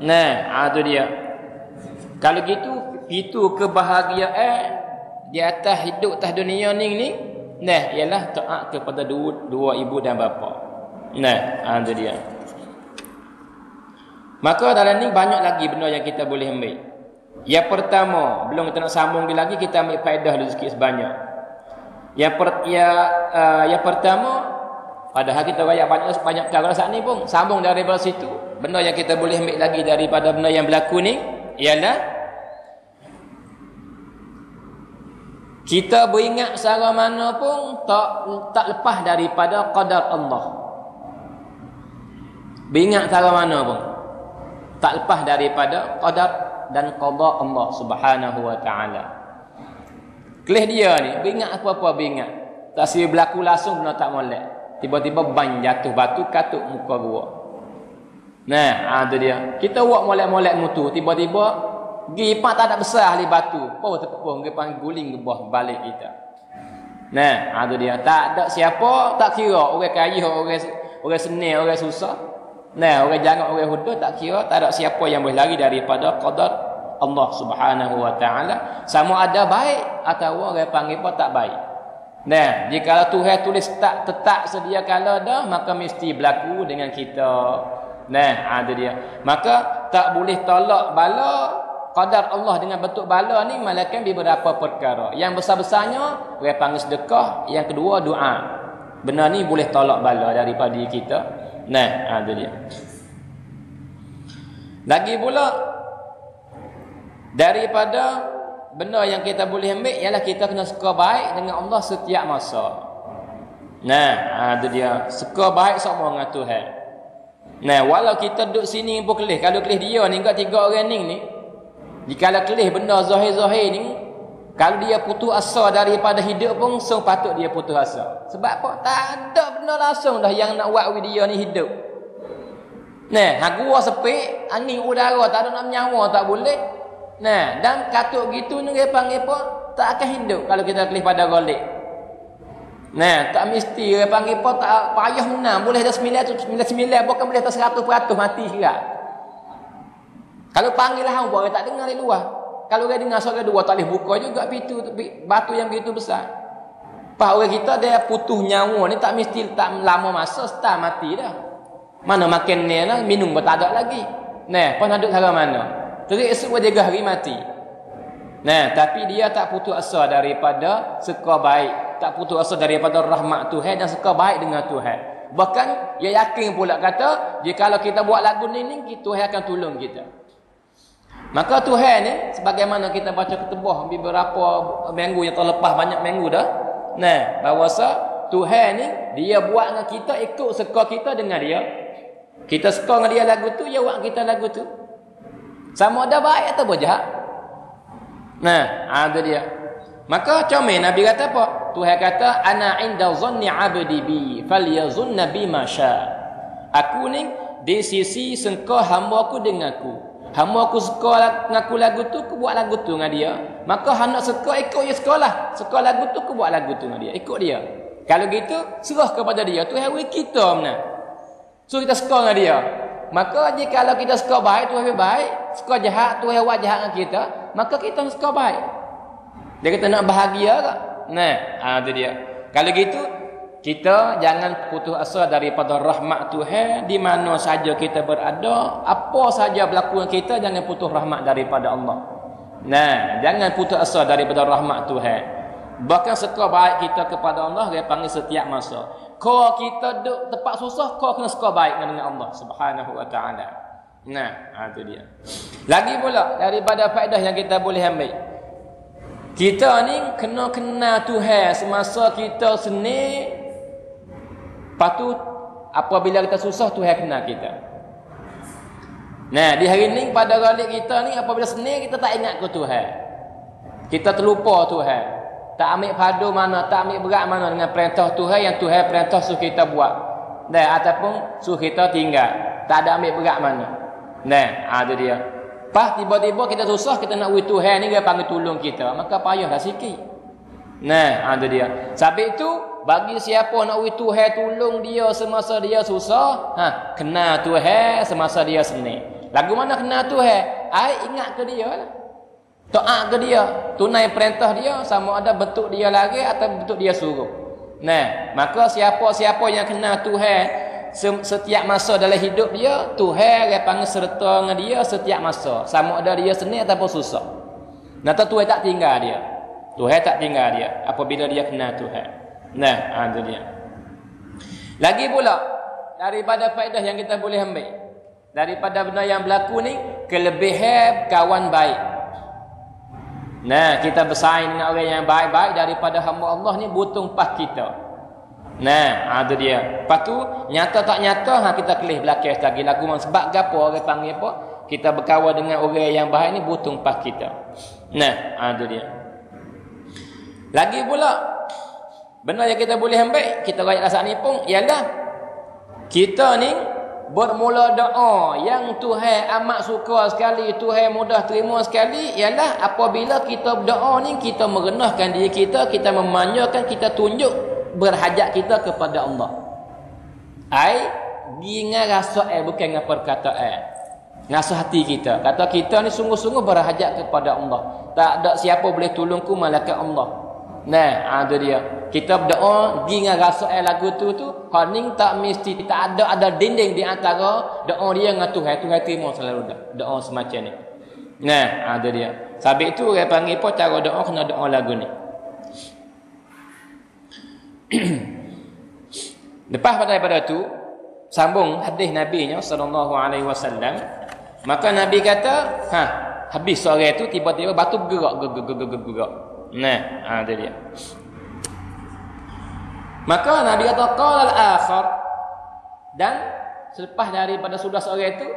Nah, itu dia. Kalau gitu itu kebahagiaan di atas hidup atas dunia ni nah ialah taat kepada dua ibu dan bapa. Nah, itu dia. Maka dalam ni banyak lagi benda yang kita boleh ambil. Yang pertama, belum kita nak sambung lagi, kita ambil faedah dulu sikit sebanyak. Yang pertama, padahal kita banyak perkara saat ni pun sambung daripada situ. Benda yang kita boleh ambil lagi daripada benda yang berlaku ni ialah kita beringat secara mana pun tak lepas daripada qadar Allah. Beringat secara mana pun tak lepas daripada qadar dan qada Allah Subhanahu wa taala. Kelih dia ni beringat apa-apa beringat. Tak sia berlaku langsung benda tak molek. Tiba-tiba ban jatuh batu katuk muka gua. Nah, ada dia. Kita buat molek-molek mutu, tiba-tiba gi pak tak ada besar ahli batu. Oh tepung dia panggil guling ke bawah balik kita. Nah, ada dia. Tak ada siapa, tak kira orang kaya, orang senil, orang susah. Nah, orang jangan orang huda tak kira, tak ada siapa yang boleh lari daripada qadar Allah Subhanahu wa taala, sama ada baik atau orang panggil apa tak baik. Nah, jika Tuhan tulis tetap sedia kala dah, maka mesti berlaku dengan kita. Nah, ada dia. Maka tak boleh tolak bala qadar Allah dengan bentuk bala ni melainkan beberapa perkara. Yang besar-besarnya orang panggil sedekah, yang kedua doa. Benar ni boleh tolak bala daripada diri kita. Nah, ada dia. Lagi pula daripada benda yang kita boleh ambil ialah kita kena suka baik dengan Allah setiap masa. Nah, ada dia. Suka baik sama dengan Tuhan. Nah, walau kita duduk sini pun kelih. Kalau kelih dia ni kat tiga orang ni jika kelih benda zahir-zahir ni, kalau dia putus asa daripada hidup pun patut dia putus asa. Sebab apa? Tak ada benda langsung dah yang nak buat dia ni hidup. Nah, gua sepik, angin udara tak ada nak menyawa tak boleh. Nah, dan katuk gitu ni dia panggil apa? Tak akan hidup kalau kita kelih pada golek. Nah, tak mesti dia panggil apa? Tak payah menang, boleh dah 99, bukan boleh dah 100% mati sekarang. Kalau panggil lah hang buat tak dengar di luar. Kalau dia dengar suara dua tak boleh buka juga pintu batu yang begitu besar. Pak orang kita dia putus nyawa ni tak mesti tak lama masa start mati dah. Mana makan ni lah minum pun tak ada lagi. Nah, pun duduk cara mana? Terus esok dia hari mati. Nah, tapi dia tak putus asa daripada suka baik, tak putus asa daripada rahmat Tuhan dan suka baik dengan Tuhan. Bahkan dia yakin pula kata, jika kalau kita buat lagu ni Tuhan akan tolong kita. Maka Tuhan ni sebagaimana kita baca ketubah beberapa minggu yang terlepas, banyak minggu dah. Nah, bahawasa Tuhan ni dia buat dengan kita ikut suka kita dengan dia. Kita suka dengan dia lagu tu, dia buat kita lagu tu. Sama ada baik atau jahat. Nah, ada dia. Maka comel Nabi kata apa? Tuhan kata ana inda zanni 'abdi bi falyazunna bima syaa. Aku ni di sisi sengkau hamba aku dengan aku. Hamba aku suka ngaku lagu tu, aku buat lagu tu dengan dia. Maka hendak suka ikut dia sekolah. Suka lagu tu, aku buat lagu tu dengan dia. Ikut dia. Kalau gitu, serah kepada dia. Tuhan beri kita mana. So kita suka dengan dia. Maka jika kalau kita suka baik, Tuhan baik. Suka jahat, Tuhan buat jahat dengan kita. Maka kita suka baik. Dia kata nak bahagia tak? Nah, itu dia. Kalau gitu, kita jangan putus asa daripada rahmat Tuhan. Di mana saja kita berada, apa saja berlaku dengan kita, jangan putus rahmat daripada Allah. Nah, jangan putus asa daripada rahmat Tuhan. Bahkan suka baik kita kepada Allah, dia panggil setiap masa. Kalau kita duduk tempat susah, kau kena suka baik dengan Allah Subhanahu wa ta'ala. Nah, itu dia. Lagi pula daripada faedah yang kita boleh ambil. Kita ni kena kenal Tuhan semasa kita seni. Lepas tu apabila kita susah, Tuhan kenal kita. Nah, di hari ni pada galik kita ni apabila seni kita tak ingat ke Tuhan. Kita terlupa Tuhan. Tak ambil padu mana, tak ambil berat mana dengan perintah Tuhan yang Tuhan perintah suruh kita buat. Dan ataupun suruh kita tinggal. Tak ada ambil berat mana. Nah, itu dia. Pas tiba-tiba kita susah, kita nak wui Tuhan ni dia panggil tolong kita. Maka payahlah sikit. Nah, itu dia. Sebab itu, bagi siapa nak wui Tuhan tolong dia semasa dia susah, kenal Tuhan semasa dia senang. Lagu mana kenal Tuhan? Ingat ke dia lah. Taat ke dia, tunai perintah dia, sama ada bentuk dia lari atau bentuk dia suruh. Nah, maka siapa-siapa yang kenal Tuhan setiap masa dalam hidup dia, Tuhan dia panggil serta dengan dia setiap masa, sama ada dia senang ataupun susah. Nanti Tuhan tak tinggal dia. Tuhan tak tinggal dia apabila dia kenal Tuhan. Nah, itu dia. Lagi pula daripada faedah yang kita boleh ambil daripada benda yang berlaku ni, kelebihan kawan baik. Nah, kita bersaing dengan orang yang baik-baik daripada hamba Allah ni butung pas kita. Nah, itu dia. Lepas tu, nyata tak nyata, kita kelih belakang lagi lagu sebab gapo orang panggil apa? Kita berkawan dengan orang yang baik ni butung pas kita. Nah, itu dia. Lagi pula, benda yang kita boleh ambil, kita rakyat rasa ni pun, ialah kita ni bermula doa yang Tuhan amat suka sekali, Tuhan mudah terima sekali, ialah apabila kita berdoa ni, kita merendahkan diri kita memanjakan, kita tunjuk berhajat kita kepada Allah. Dengan rasa bukan dengan perkataan. Rasa hati kita. Kata kita ni sungguh-sungguh berhajat kepada Allah. Tak ada siapa boleh tolongku malaikat Allah. Nah, itu dia. Kita berdoa dengan rasa lagu tu hening tak mesti tak ada dinding di antara doa dia dengan Tuhan. Tuhan terima selalu doa semacam ni. Nah, itu dia. Sebab itu orang panggil apa cara doa kena doa lagu ni. Lepas daripada tu sambung hadis Nabi nya sallallahu alaihi wasallam. Maka Nabi kata, habis sore tu tiba-tiba batu bergerak. Nah, itu dia. Maka Nabi kata qala al-akhar, dan selepas daripada sudah sore itu,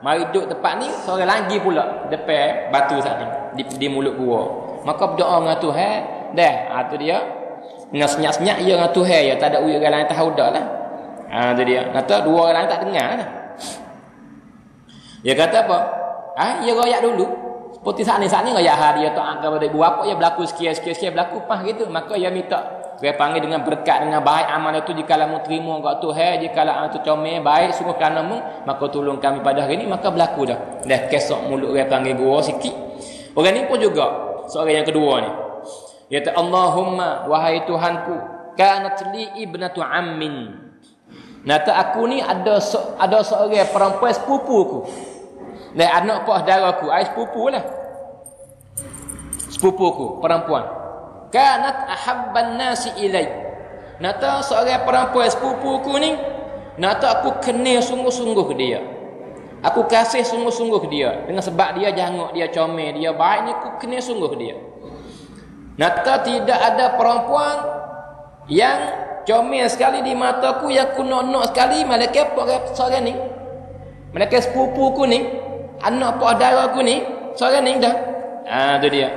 mari duduk tempat ni, sore lagi pula depan batu sana di mulut gua. Maka berdoa dengan Tuhan, dah, itu dia. Dengan senyap-senyap dia dengan Tuhan ya, tak ada orang lain tahu dak lah. Itu dia. Kata dua orang lain tak dengar lah. Dia kata apa? Dia royak dulu. Seperti saat ni royak dia taat kepada ibu bapa, dia berlaku sekian berlaku pas gitu. Maka dia minta dia panggil dengan berkat, dengan baik amal itu, jika kamu terima kat Tuhan, jika itu comel baik sungguh kerana maka tolong kami pada hari ini, maka berlaku dah. Dah kesok mulut dia panggil gua sikit. Orang ni pun juga seorang yang kedua ni. Dia kata Allahumma, wahai Tuhanku, kanat li ibnatu ammin. Nata aku ni ada seorang perempuan sepupuku. Dan anak pak saudaraku, sepupu lah. Sepupuku perempuan. Kanat ahabban nasi ilai. Nata seorang perempuan sepupuku ni, nata aku kenal sungguh-sungguh ke dia. Aku kasih sungguh-sungguh ke dia. Dengan sebab dia jangok, dia comel, dia baik ni, aku kenal sungguh ke dia. Nata tidak ada perempuan yang comel sekali di mataku, yang aku nak sekali malaikat seorang ni. Malaikat sepupuku ni, anak pak saudaraku ni, seorang ni dah. Itu dia.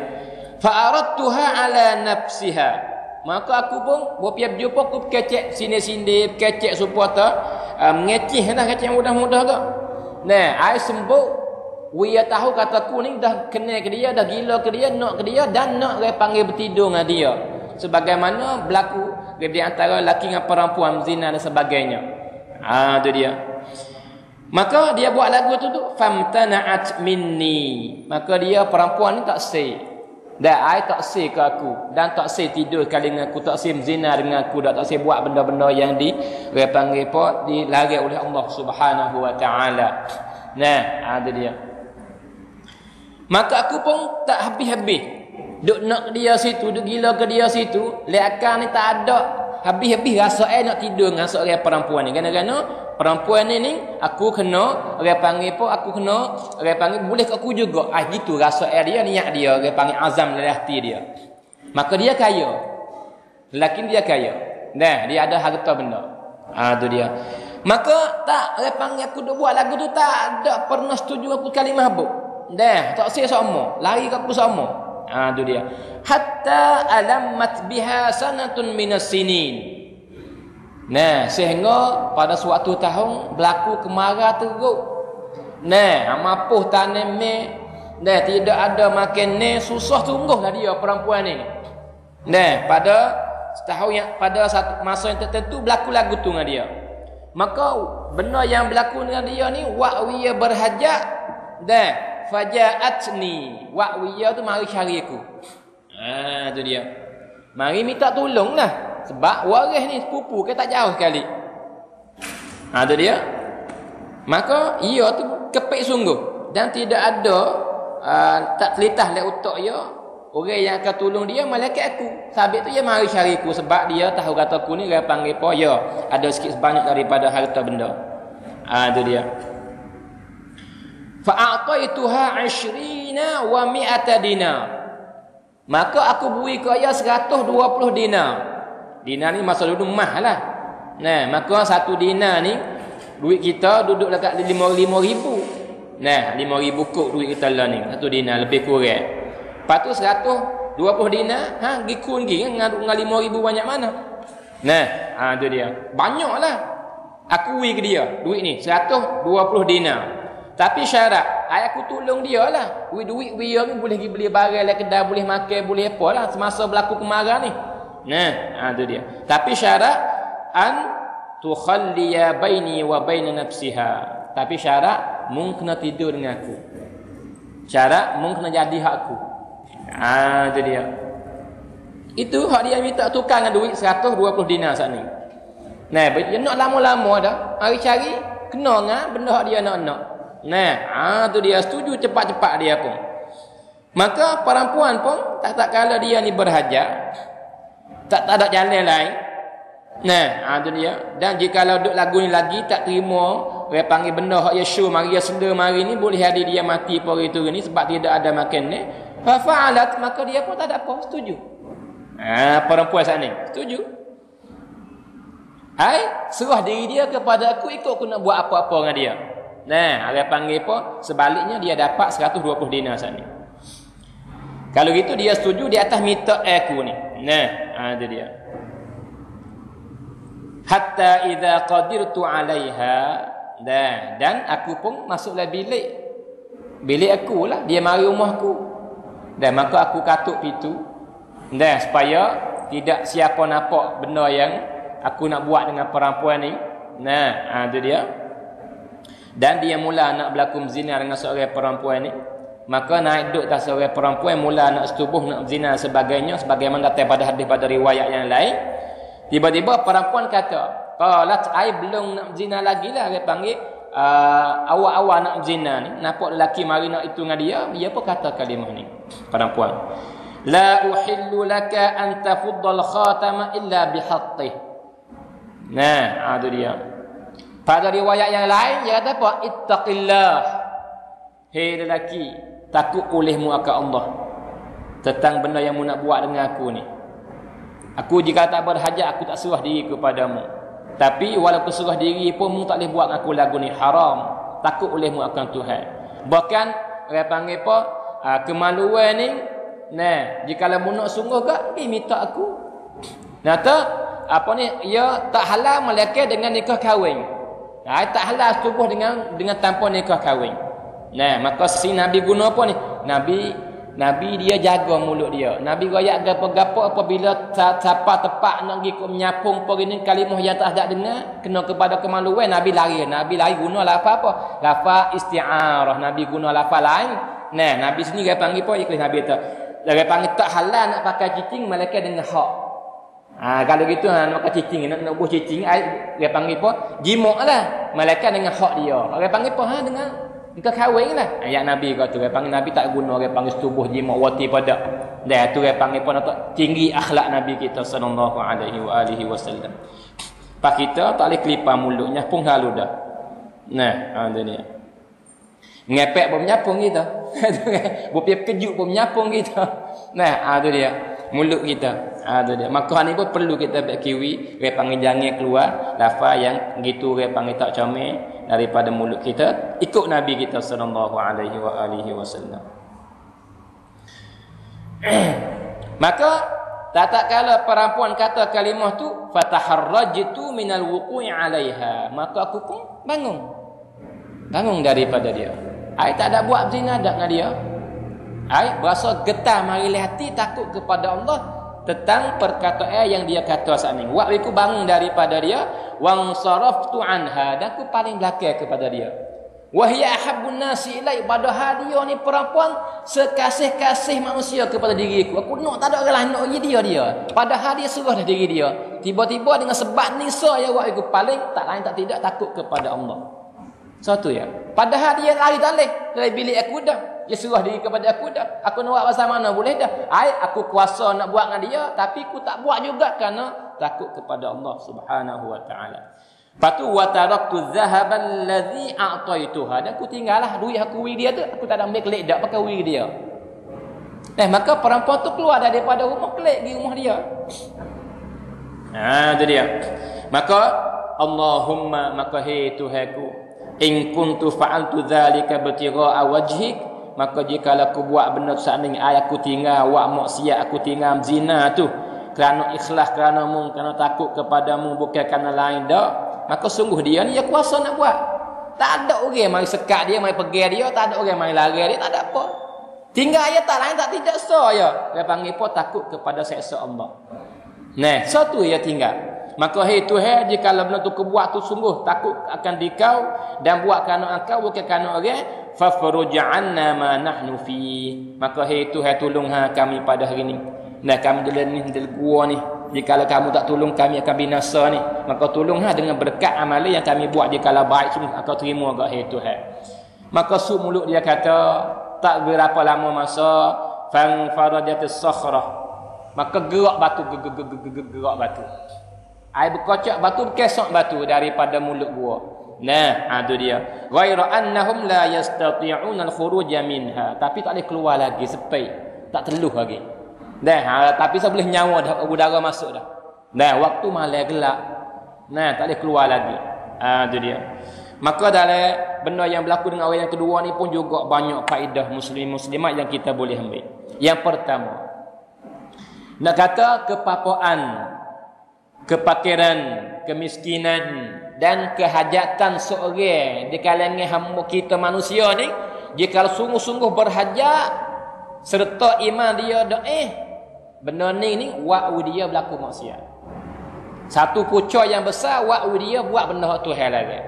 Fa'aradtuha ala nafsiha. Maka aku pun berpiap jumpa, aku kecek sini-sini, kecek supporter. mengecih dah kata yang mudah-mudah tu. Nah, ai sembuk dia tahu kataku ni dah kena ke dia, dah gila ke dia, nak ke dia dan nak dia panggil bertidur dengan dia. Sebagaimana berlaku di antara lelaki dengan perempuan zina dan sebagainya. Tu dia. Maka dia buat lagu tu famtana'at minni. Maka dia perempuan ni tak say. Dan I tak say ke aku dan tak say tidur sekali dengan aku, tak say zina dengan aku, tak say buat benda-benda yang dia panggil apa dilarang oleh Allah Subhanahu wa taala. Nah, ada dia. Maka aku pun tak habis-habis duk nak ke dia situ, duk gila ke dia situ. Leakan ni tak ada habis-habis rasa nak tidur dengan seorang perempuan ni. Kerana perempuan ni aku kena orang panggil apa, aku kena orang panggil boleh ke aku juga. Gitu rasa dia, niat dia, orang panggil azam dalam hati dia. Maka dia kaya. Lelaki dia kaya. Nah, dia ada harta benda. Tu dia. Maka tak orang panggil aku duk buat lagu tu tak ada pernah setuju aku kali mabuk. Dah, tak sia sama. Lari ke aku sama. Tu dia. Hatta alammat biha sanatun minas sinin. Nah, sehingga pada suatu tahun berlaku kemarau teruk. Nah, mapuh tanam me. Nah, tidak ada makan ni, susah sungguhlah dia perempuan ni. Nah, pada setahun yang pada satu masa yang tertentu berlaku lagu tu dengan dia. Maka benda yang berlaku dengan dia ni wa'wiya berhajat. Dah, faja'atni. Wa'wiya tu mari cari aku. Tu dia. Mari minta tolong lah. Sebab waris ni sepupu ke tak jauh sekali. Tu dia. Maka ia tu kepek sungguh dan tidak ada tak telitah le otak dia orang yang akan tolong dia malaikat aku. Sabit tu dia mari cari aku sebab dia tahu kata aku ni dia panggil apa ya ada sikit sebanyak daripada harta benda. Tu dia. Fa a'taituha 20 wa 100 dinar. Maka aku beri ke dia 120 dinar. Dinar ni masa dulu mah lah. Nah, maka 1 dinar ni duit kita duduk dekat 5,000. Nah, 5,000 kok duit kita lah ni. 1 dinar lebih kurang. Lepas tu 120 dinar, gikun dengan 5,000 banyak mana? Nah, tu dia. Banyaklah. Aku beri ke dia duit ni 120 dinar. Tapi syarat, aku tolong dia lah. Duit dia ni boleh pergi beli barang lah kedai, boleh makan, boleh apa lah semasa berlaku kemarau ni. Nah, tu dia. Tapi syarat an tukhalliya baini wa baina nafsiha. Tapi syarat mung kena tidur dengan aku. Syarat mung kena jadi hak aku. Tu dia. Itu hak dia minta tukar dengan duit 120 dinar saat ni. Nah, dia nak lama-lama dah. Mari cari kena dengan benda hak dia nak. Nah, tu dia setuju cepat-cepat dia pun. Maka perempuan pun tak kala dia ni berhajat. Tak ada jalan lain. Nah, tu dia. Dan jika duk lagu ni lagi tak terima, dia panggil benda hak dia show mari dia senda mari ni boleh jadi dia mati pada itu ni sebab tidak ada makan ni. Fa fa'alat, maka dia pun tak ada apa, setuju. Perempuan saat ni setuju. Serah diri dia kepada aku, ikut aku nak buat apa-apa dengan dia. Nah, dia panggil apa? Sebaliknya dia dapat 120 dinar saat ni. Kalau gitu dia setuju di atas minta aku ni. Nah, itu dia. Hatta idza qadirtu 'alaiha, dan aku pun masuklah bilik aku lah, dia mari rumah aku. Dan maka aku katuk pintu supaya tidak siapa nampak benda yang aku nak buat dengan perempuan ni. Nah, itu dia. Dan dia mula nak berlaku zina dengan seorang perempuan ni. Maka naik duduk tak seorang perempuan mula nak setubuh nak zina sebagainya sebagaimana datang pada hadis pada riwayat yang lain. Tiba-tiba perempuan kata, qalat ai belum nak zina lagi lah, dia panggil awal-awal nak zina ni, nampak lelaki mari nak itu dengan dia pun kata kalimah ni. Perempuan, la uhillu laka an tafuddal khatama illa bihattih. Nah, itu dia. Pada riwayat yang lain dia kata apa? Ittaqillah. Hei lelaki, takut olehmu akan Allah tentang benda yang mu nak buat dengan aku ni. Aku jika tak berhajat, aku tak serah diri kepadamu. Tapi walaupun serah diri pun mu tak boleh buat aku lagu ni, haram. Takut olehmu akan Tuhan. Bahkan orang panggil apa? Kemaluan ni, jika mu nak sungguh ke, minta aku. Nata apa ni? Ia tak halal melaka dengan nikah kahwin. Tak halal setubuh dengan tanpa nikah kahwin. Nah, maka si Nabi guna apa ni? Nabi dia jaga mulut dia. Nabi royak gapo-gapo apabila siapa tepat nak pergi menyapung pergi kalimah yang tak ada dengar, kena kepada kemaluan, Nabi lari guna lafaz apa? Lafaz isti'arah. Nabi guna lafaz lain. Nah, Nabi sini dia panggil apa? Ikut Nabi tu. Dia panggil tak halal nak pakai cicing malaikat dengan hak. Kalau gitu nak pakai cicing, nak buh cicing, dia panggil apa? Jima' lah. Malaikat dengan hak dia. Dia panggil apa? Dengan kita kahwin lah. Ayat Nabi kata, dia panggil Nabi tak guna, dia panggil setubuh jima' wati pada. Dia tu dia panggil apa? Nak tinggi akhlak Nabi kita sallallahu alaihi wa alihi wasallam. Pak kita tak boleh kelipar mulutnya pun halu dah. Nah, ada ni. Ngepek pun menyapung kita. Bupiap kejut pun menyapung kita. Nah, ada dia. Mulut kita. Ada dia. Maka ni pun perlu kita buat kiwi, dia panggil jangan keluar lafaz yang gitu, dia panggil tak comel daripada mulut kita. Ikut Nabi kita sallallahu alaihi wa alihi wasallam. Maka tak kala perempuan kata kalimah tu fataharrajtu minal wuqu'i 'alaiha, maka aku pun bangun daripada dia. Ai tak ada buat zina dak dengan dia. Ai berasa getah mari hati takut kepada Allah tentang perkataan yang dia kata saat ni. Waktu aku bangun daripada dia, wang saraftu anha, dan aku paling belakang kepada dia. Wahya ahabbun nasi ilai, padahal dia ni perempuan sekasih-kasih manusia kepada diriku. Aku nak tak ada orang lain nak dia. Padahal dia suruh dah diri dia. Tiba-tiba dengan sebab nisa ya waktu aku paling tak lain tak tidak takut kepada Allah. Satu ya. Padahal dia lari talih dari bilik aku dah. Dia suruh diri kepada aku dah. Aku nak buat pasal mana boleh dah. Aku kuasa nak buat dengan dia, tapi aku tak buat juga kerana takut kepada Allah Subhanahu wa taala. Patu wa taraktu dhahaba allazi a'taituha. Dan aku tinggallah duit aku wiri dia tu. Aku tak ada ambil kelik dak pakai wiri dia. Maka perempuan tu keluar daripada rumah, kelik di rumah dia. Itu dia. Maka Allahumma, maka hai Tuhanku, in kuntu fa'altu dzalika btigha'a wajhik, maka jika aku buat benda seandainya aku tinggal buat maksiat, aku tinggal zina tu kerana ikhlas, kerana mu, kerana takut kepadamu, bukan kerana lain dak, maka sungguh dia ni dia kuasa nak buat. Tak ada orang mai sekat dia, mai pegang dia, tak ada orang mai lari dia, tak ada apa. Tinggal ayat tak lain tak tidak so ya. Dia panggil apa? Takut kepada seksa Allah. Nah, satu ya tinggal. Maka hai Tuhan, jika benda tu kebuat tu sungguh takut akan dikau dan buat kerana engkau bukan kerana orang, fafruj 'anna ma nahnu fi. Maka hai Tuhan, tolong kami pada hari ni. Nah, kami dalam gua ni. Jika kamu tak tolong kami akan binasa ni. Maka tolong dengan berkat amalan yang kami buat, jika baik sungguh engkau terima agak hai Tuhan. Maka su mulut dia kata tak berapa lama masa fan farajatis sakhrah. Maka gerak batu, gerak batu. Air berkocak batu, berkesok batu daripada mulut gua. Nah, itu dia. Ghaira annahum la yastati'una al-khuruj minha. Tapi tak boleh keluar lagi, sepi. Tak teluh lagi. Nah, tapi saya boleh nyawa dah udara masuk dah. Nah, waktu malam gelap. Nah, tak boleh keluar lagi. Itu dia. Maka dalam benda yang berlaku dengan orang yang kedua ni pun juga banyak faedah muslimat yang kita boleh ambil. Yang pertama, nak kata kepapaan, kepakiran, kemiskinan dan kehajatan seorang di kalangan hamba kita manusia ni, jika sungguh-sungguh berhajat serta iman dia benda ni wa'u dia berlaku maksiat. Satu pucuk yang besar, wa'u dia buat benda Tuhan lagi.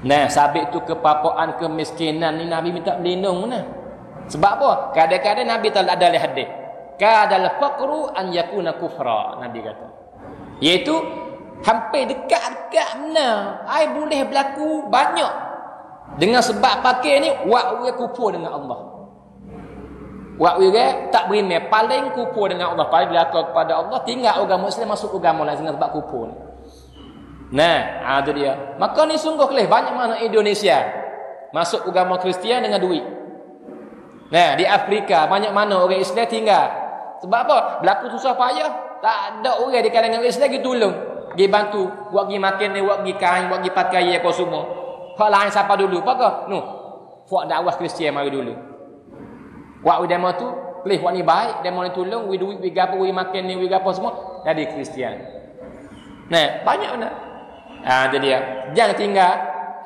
Nah, sabit tu kepapaan, kemiskinan ni Nabi minta berlindung nah. Sebab apa? Kadang-kadang Nabi tak ada hadis. Kadal faqru an yakuna kufra, Nabi kata. Iaitu hampir dekat-dekat benar. Ai boleh berlaku banyak. Dengan sebab pakai ni wa'u kufur dengan Allah. Wa'u tak berimeh, paling kufur dengan Allah, paling belaka kepada Allah, tinggal agama Muslim masuk agama lain dengan sebab kufur ni. Nah, itu dia. Maka ni sungguh kelih banyak mana Indonesia masuk agama Kristian dengan duit. Nah, di Afrika banyak mana orang Islam tinggal. Sebab apa? Berlaku susah payah, tak ada orang di kalangan orang Islam pergi tolong, pergi bantu, buat pergi makan ni, buat pergi kain, buat pergi pakai apa semua. Hak lain siapa dulu? Pakah? Buat dakwah Kristian mari dulu. Buat demo tu, kelih buat ni baik, demo ni tolong, we duit, we gapo, we makan ni, we gapo semua, jadi Kristian. Nah, banyak mana. Itu dia. Jangan tinggal.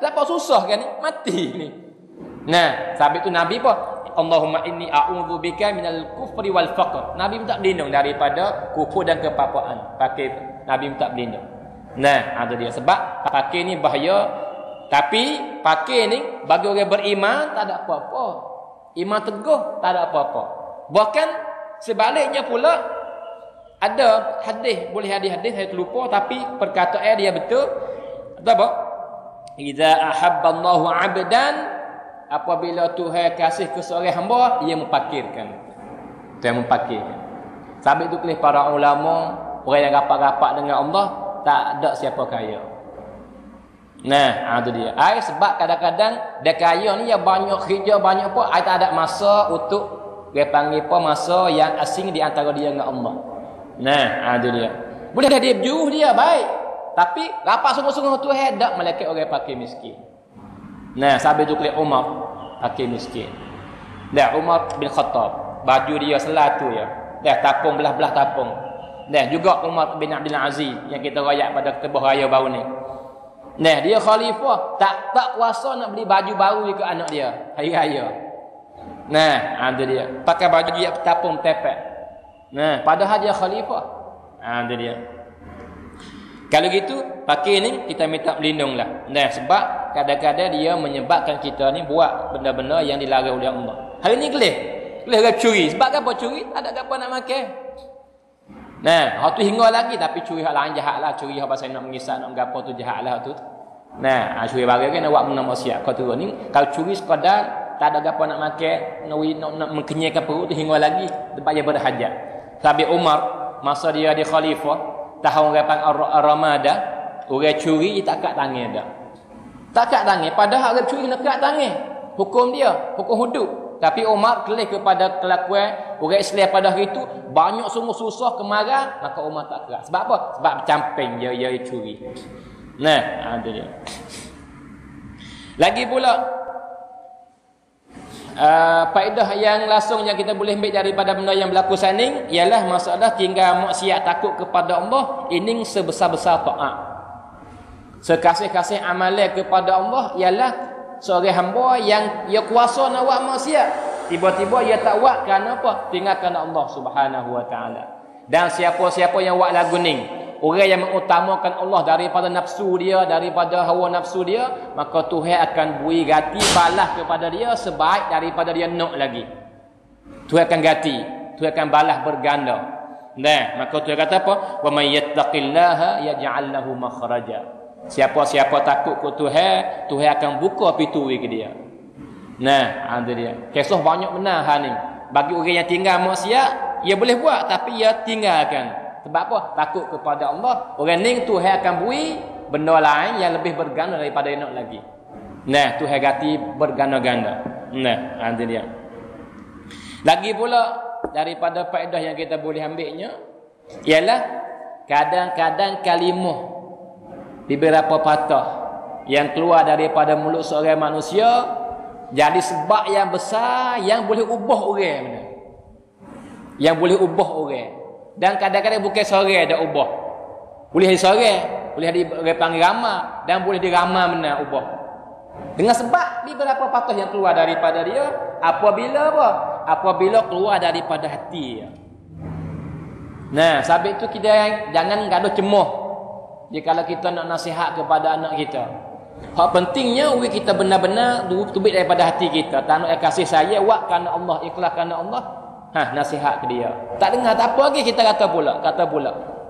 Siapa susah kan ni? Mati ni. Nah, sabit tu Nabi apa? Allahumma inni a'udzubika minal kufri wal faqr. Nabi minta berlindung daripada kufur dan kepapaan. Pakai tu. Nabi minta berlindung. Nah, itu dia. Sebab pakai ni bahaya. Tapi pakai ni bagi orang beriman tak ada apa-apa. Iman teguh tak ada apa-apa. Bahkan sebaliknya pula ada hadis, boleh hadis-hadis saya terlupa tapi perkataan dia betul. Kata apa? Idza ahabballahu 'abdan, apabila Tuhan kasih ke seorang hamba, ia mempakirkan. Dia mempakirkan. Sabit itu kelih para ulama, orang yang rapat-rapat dengan Allah, tak ada siapa kaya. Nah, itu dia. Sebab kadang-kadang dia kaya ni ya banyak kerja, banyak apa, tak ada masa untuk dia panggil apa masa yang asing di antara dia dengan Allah. Nah, itu dia. Boleh dia berjuh dia baik. Tapi rapat sungguh-sungguh tu hendak malaikat orang pakai miskin. Nah, sampai tu klik Umar pakai miskin. Dah Umar bin Khattab, baju dia selatu ya. Dah tapung belah-belah tapung. Dah juga Umar bin Abdul Aziz yang kita rakyat pada ketebah raya baru ni. Nah, dia khalifah, tak kuasa nak beli baju baru ke anak dia hari raya. Nah, ada dia. Pakai baju dia tapung tepek. Nah, padahal dia khalifah. Ada dia. Kalau gitu, pakai ni kita minta berlindung lah. Nah, sebab kadang-kadang dia menyebabkan kita ni buat benda-benda yang dilarang oleh Allah. Hari ni kelih orang curi. Sebab apa curi? Tak ada apa nak makan. Nah, hak tu hingga lagi tapi curi hak lain jahat lah. Curi hak pasal nak mengisap, nak gapo tu jahat lah tu. Nah, curi barang kan awak menang maksiat. Kau turun ni, kalau curi sekadar tak ada gapo nak makan, nak mengkenyangkan perut tu hingga lagi sebab dia berhajat. Sabi Umar masa dia di khalifah tahun Ramadan, orang curi tak kat tangan dah. Tak kat tangan, padahal orang curi kena kat tangan. Hukum dia, hukum hudud. Tapi Umar kelih kepada kelakuan orang Islam pada hari itu banyak sungguh susah kemarah, maka Umar tak keras. Sebab apa? Sebab camping dia curi. Nah, ada dia. Lagi pula faedah yang langsung yang kita boleh ambil daripada benda yang berlaku saning ialah masalah tinggal maksiat takut kepada Allah ini sebesar-besar taat. Sekasih-kasih amalan kepada Allah ialah seorang hamba yang ia kuasa nak buat maksiat, tiba-tiba ia tak buat kerana apa? Tinggalkan Allah Subhanahu wa taala. Dan siapa-siapa yang buat lagu ni, orang yang mengutamakan Allah daripada nafsu dia, daripada hawa nafsu dia, maka Tuhan akan beri ganti balas kepada dia sebaik daripada dia nak lagi. Tuhan akan ganti, Tuhan akan balas berganda. Nah, maka Tuhan kata apa? Wa may yattaqillaha yaj'al lahu makhraja. Siapa-siapa takut ke Tuhan, Tuhan akan buka pintu ke dia. Nah, ada dia. Kisah banyak benar hal ni. Bagi orang yang tinggal maksiat, ia boleh buat tapi ia tinggalkan. Sebab apa? Takut kepada Allah. Orang ni Tuhan akan beri benda lain yang lebih berganda daripada nak lagi. Nah, Tuhan ganti berganda-ganda. Nah, ada dia. Lagi pula daripada faedah yang kita boleh ambilnya ialah kadang-kadang kalimah di beberapa patah yang keluar daripada mulut seorang manusia jadi sebab yang besar yang boleh ubah orang benar. Yang boleh ubah orang. Dan kadang-kadang bukan seorang dah ubah. Boleh jadi seorang, boleh jadi orang panggil ramah dan boleh diramah benar ubah. Dengan sebab di beberapa patah yang keluar daripada dia apabila apa? Apabila keluar daripada hati dia. Nah, sebab itu kita jangan gaduh cemoh. Jadi kalau kita nak nasihat kepada anak kita, hak pentingnya kita benar-benar tubik daripada hati kita. Tak nak kasih sayang, buat kerana Allah, ikhlas kerana Allah. Nasihat ke dia. Tak dengar tak apa lagi kita kata pula.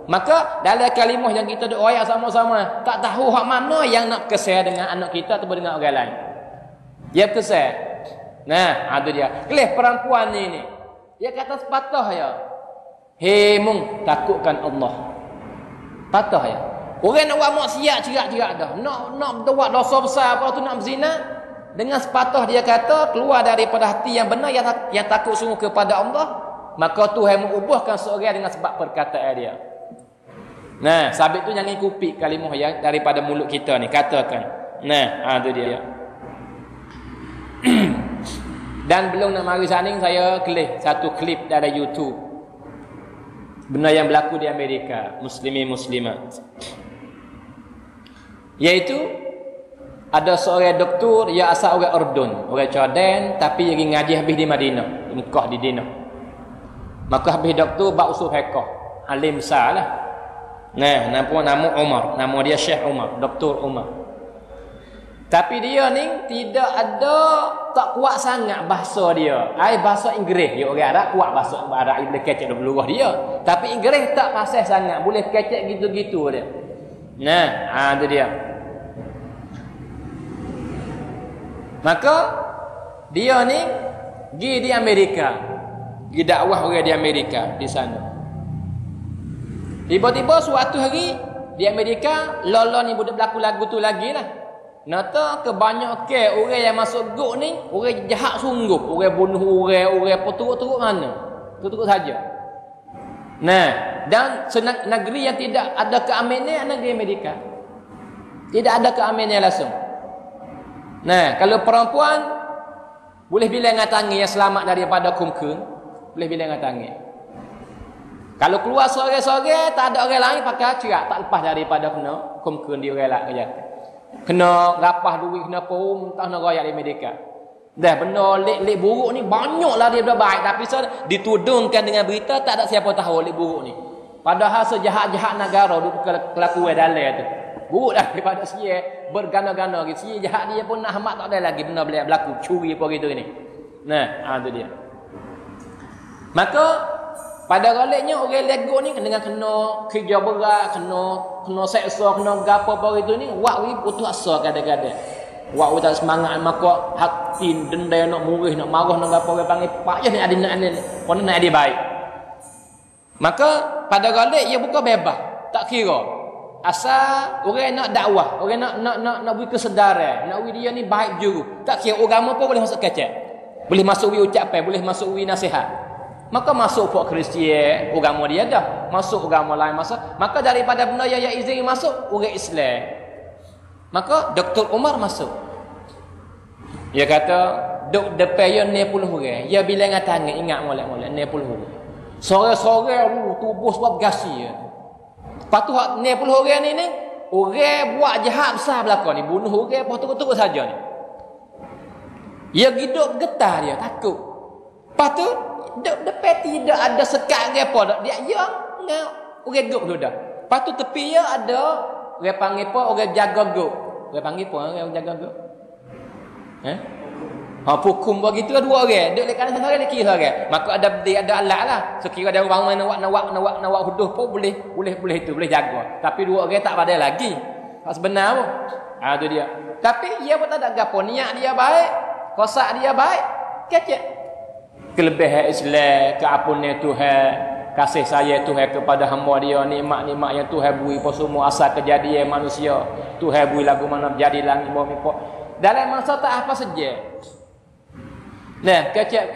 Maka dalam kalimah yang kita duk royak sama-sama, tak tahu hak mana yang nak kesal dengan anak kita atau dengan orang lain. Dia kesal. Nah, ada dia. Kelih perempuan ni. Dia kata sepatah ya. Hei mung, takutkan Allah. Patah ya. Orang nak buat maksiat cerak-cerak dah. Nak buat dosa besar apa tu nak berzina. Dengan sepatah dia kata keluar daripada hati yang benar yang takut sungguh kepada Allah, maka Tuhan mengubahkan seorang dengan sebab perkataan dia. Nah, sabit tu jangan kupik kalimah yang daripada mulut kita ni katakan. Nah, tu dia. Dan belum nak mari saning saya kelih satu klip dari YouTube. Benda yang berlaku di Amerika, muslimin muslimat. Iaitu ada seorang doktor yang asal orang Urdun, orang Jordan, tapi dia ngaji habis di Madinah, di Mekah di Dina. Maka habis doktor bab usul fiqh, alim besar lah. Nah, nama Umar, nama dia Syekh Umar, Doktor Umar. Tapi dia ni tidak ada, tak kuat sangat bahasa dia. Bahasa Inggeris, dia orang Arab kuat bahasa Arab, boleh kecek dulu dia. Tapi Inggeris tak fasih sangat, boleh kecek gitu-gitu dia. Nah, itu dia. Maka dia ni pergi di Amerika, pergi dakwah orang di Amerika di sana. Tiba-tiba suatu hari di Amerika, Lola ni budak berlaku lagu tu lagi lah. Nata kebanyakan orang yang masuk guk ni orang jahat sungguh, orang bunuh orang apa turut-turut mana. Turut-turut saja. Nah, dan negeri yang tidak ada keamanan negeri Amerika. Tidak ada keamanan langsung. Nah, kalau perempuan boleh bilang dengan tangan yang selamat daripada kumkun, boleh bilang dengan tangan. Kalau keluar sore-sore tak ada orang lain pakai cerak, tak lepas daripada kena kumkun di orang lain. Kena rapah duit, kena pun entah nak royak di Amerika. Dah benda lek buruk ni banyaklah dia baik, tapi ditudungkan dengan berita tak ada siapa tahu lek buruk ni. Padahal sejahat-jahat negara duk kelakuan dalam tu. Buruk dah daripada sia bergana-gana gitu. Sia jahat dia pun nak hamat tak ada lagi benda boleh berlaku, curi apa gitu ni. Nah, tu dia. Maka pada galiknya orang lego ni dengan kena kerja berat, kena seksa, kena gapo apa gitu ni, wak wi putus asa kadang-kadang. Wak wi tak semangat maka hati dendai nak murih, nak marah, nak gapo orang panggil payah ni ada nak pun nak dia baik. Maka pada galik ia bukan bebas, tak kira. Asal orang nak dakwah, orang nak beri kesedaran, nak beri dia ni baik juru. Tak kira agama pun boleh masuk kecek. Boleh masuk wi ucapan, boleh masuk wi nasihat. Maka masuk pok Kristian, agama dia dah. Masuk agama lain masuk. Maka daripada benda yang izin masuk orang Islam. Maka Dr. Umar masuk. Dia kata, duk depan dia 90 orang. Dia bilang dengan tangan, ingat molek-molek 90 orang. Sore-sore tubuh sebab gasi ya. Lepas tu 90 orang ni orang buat jahat besar belakang ni, bunuh orang apa turut-turut saja ni. Dia hidup getar dia, takut. Lepas tu depan tidak ada sekat ke apa dak. Dia orang guk tu dah. Lepas tu tepi dia ada orang panggil apa, orang jaga guk. Orang panggil apa orang jaga guk? Hukum begitu lah dua orang. Duduk dekat kanan sana orang kira orang. Maka ada alat lah. Sekira ada orang nak huduh pun boleh itu, boleh jaga. Tapi dua orang tak padai lagi. Tak sebenar pun. Tu dia. Tapi dia pun tak ada gapo, niat dia baik, kosak dia baik, kecek. Kelebihan Islam, keampunan Tuhan, kasih sayang Tuhan kepada hamba dia, nikmat-nikmat yang Tuhan beri apa semua asal kejadian manusia. Tuhan beri lagu mana jadi langit bumi pun. Dalam masa tak apa saja. Nah, kecek.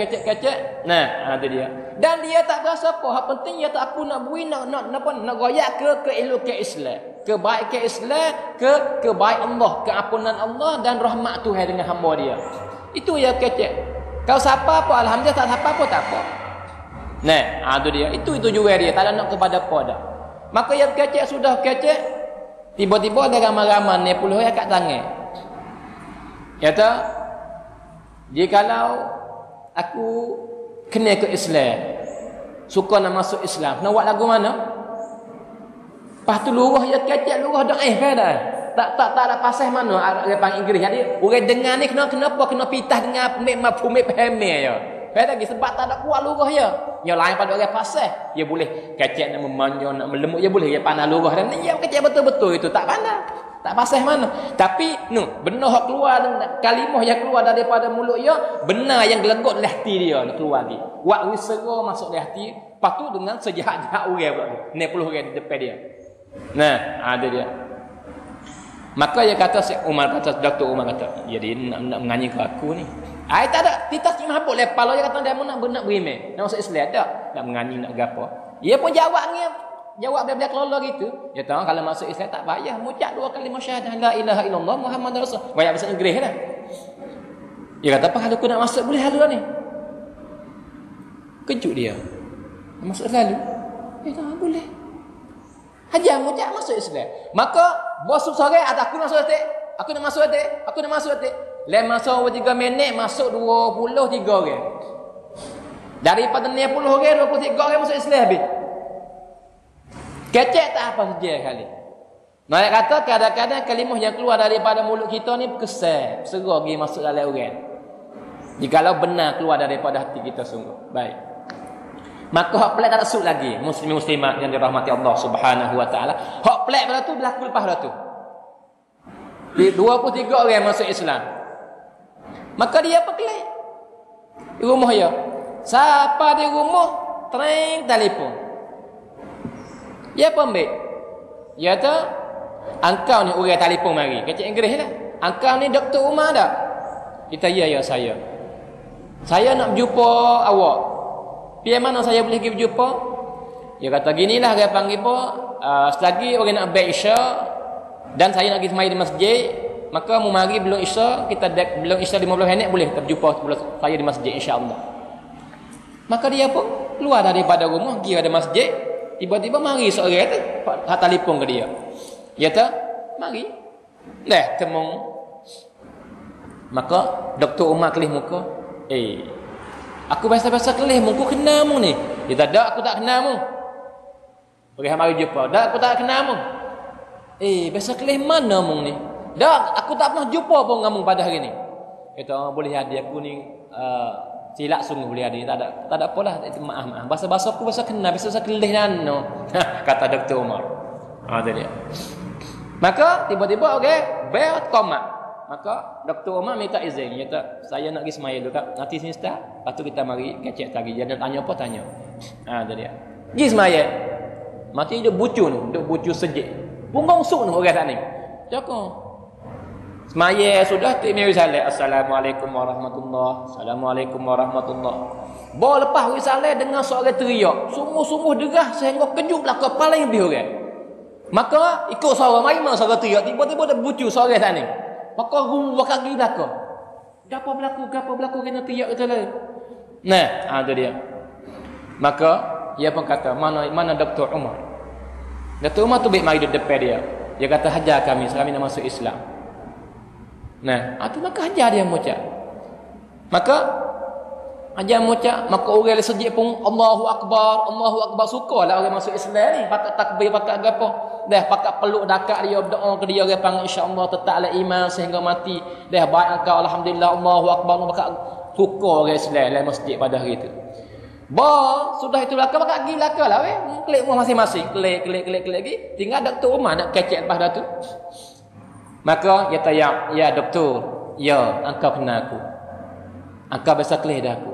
Nah, tu dia. Dan dia tak berasa apa. Hak penting dia tak apa nak beri nak royak ke elok ke Islam. Kebaikan Islam, kebaik Allah, keampunan Allah dan rahmat Tuhan dengan hamba dia. Itu ya kecek. Kau siapa apa alhamdulillah, tak siapa apa tak apa. Nah, tu dia. Itu juga dia. Tak ada nak kepada apa dah. Maka yang kecek sudah kecek, tiba-tiba ada ramai-ramai 90 orang kat tangan. Kata, jikalau aku kena ke Islam, suka nak masuk Islam, nak buat lagu mana? Lepas tu lurah ya kecek, lurah dah dah. Tak ada pasal mana orang panggil Inggeris. Jadi orang dengar ni kenapa kena pitah dengan mafhum pahami ya. Pada lagi sebab tak ada kuat lurah ya. Yang lain pada orang pasal, dia boleh kecek nak memanja, nak melemut, dia boleh dia pandai lurah dan dia kecek betul-betul itu tak pandai. Tak pasal mana. Tapi benar hak keluar kalimah yang keluar daripada mulut dia, benar yang gelegot dalam hati dia nak keluar lagi. Wak wisera masuk dalam hati, lepas tu dengan sejahat-jahat orang pula tu. 90 orang di depan dia. Nah, ada dia. Maka dia kata Dr. Umar kata, jadi nak menyanyi ke aku ni. Tak ada, kita cik mabuk lepal dia kata dia nak berimeh. Nak masuk Islam tak? Nak menyanyi nak gapo. Dia pun jawab dia kelola gitu. Dia tahu kalau masuk Islam tak payah mengucap 2 kalimah syahadah la ilaha illallah Muhammadur Rasul. Banyak bahasa Inggeris dah. Dia kata apa kalau aku nak masuk boleh halu ni. Kejut dia. Masuk lalu. Dia tahu boleh. Hajar mucak masuk Islam. Maka bos sore ada aku nak masuk hati. Aku nak masuk hati. Aku nak masuk hati. Lem masuk 3 minit masuk 23 orang. Daripada 60 orang 23 orang masuk Islam habis. Kecek tak apa saja kali. Mereka kata kadang-kadang kalimah yang keluar daripada mulut kita ni kesan, serah pergi masuk dalam orang. Jikalau benar keluar daripada hati kita sungguh. Baik. Maka hak pelik tak ada sud lagi. Muslim-muslimat yang dirahmati Allah Subhanahu wa taala. Hak pelik pada tu berlaku lepas dah tu. Di 23 orang masuk Islam. Maka dia apa kelik? Di rumah dia. Siapa di rumah? Tring telefon. Dia apa ambil? Dia kata, engkau ni orang telefon mari. Kecik Inggeris lah. Engkau ni Dr. Umar tak? Kita ya saya. Saya nak berjumpa awak. Pergi mana saya boleh pergi berjumpa? Dia kata ginilah dia panggil apa? Selagi orang nak baik Isya dan saya nak pergi semai di masjid, maka mu mari belum Isya, belum Isya 15 minit boleh kita berjumpa saya di masjid insya-Allah. Maka dia pun keluar daripada rumah pergi ada masjid, tiba-tiba mari seorang tu hak telefon ke dia. Dia kata, "Mari." Dah temung. Maka Dr. Umar kelih muka, aku biasa-biasa kelih muka kenal mu ni. Dia kata, "Dak, aku tak kenal mu." Pergi mari jumpa. "Dak, aku tak kenal mu." Biasa kelih mana mu ni? "Dak, aku tak pernah jumpa pun dengan mu pada hari ni." Kata, "Boleh hadi aku ni silap sungguh boleh hadi. Tak ada apalah. Maaf. Bahasa-bahasa aku bahasa kenal, bahasa kelih nano." Kata Dr. Umar. Ada dia. Maka tiba-tiba bel tomat. Maka Dr. Umar minta izin. Dia kata, "Saya nak pergi semaya dulu Kak. Nanti sini start. Lepas tu kita mari kecek lagi. Dia nak tanya apa tanya." Ada dia. Pergi semaya. Mati dia bucu sejik. Bunggong suk ni orang tak ni. Cakap. Semaya sudah timai risalah. Assalamualaikum warahmatullahi. Assalamualaikum warahmatullahi. Bawa lepas risalah dengan seorang teriak. Sungguh-sungguh derah sehingga kejut belakang paling lebih orang. Maka ikut suara mari mana suara teriak. Tiba-tiba dia bucu seorang tak ni. Maka rumah kaki belakang. Gapo berlaku kena teriak kata lain. Nah, ada dia. Maka dia pun kata, mana Dr. Umar? Dr. Umar tu baik mari di depan dia. Dia kata, "Hajar kami nak masuk Islam." Nah, tu maka hajar dia mucak. Maka hajar mucak, maka orang sejik pun Allahu Akbar sukalah orang masuk Islam ni. Pakat takbir, pakat gapo. Dah pakat peluk dekat dia, berdoa ke dia, orang panggil insya-Allah tetaplah iman sehingga mati. Dah baik engkau alhamdulillah Allahu Akbar, pakat suka orang Islam dalam masjid pada hari itu. Sudah itu belakang pakat pergi belakang lah weh. Klik rumah masing-masing, klik lagi. Tinggal Dr. Umar nak kecek lepas dah tu. Maka dia kata, ya doktor, ya engkau kenal aku. Engkau biasa kelih dah aku.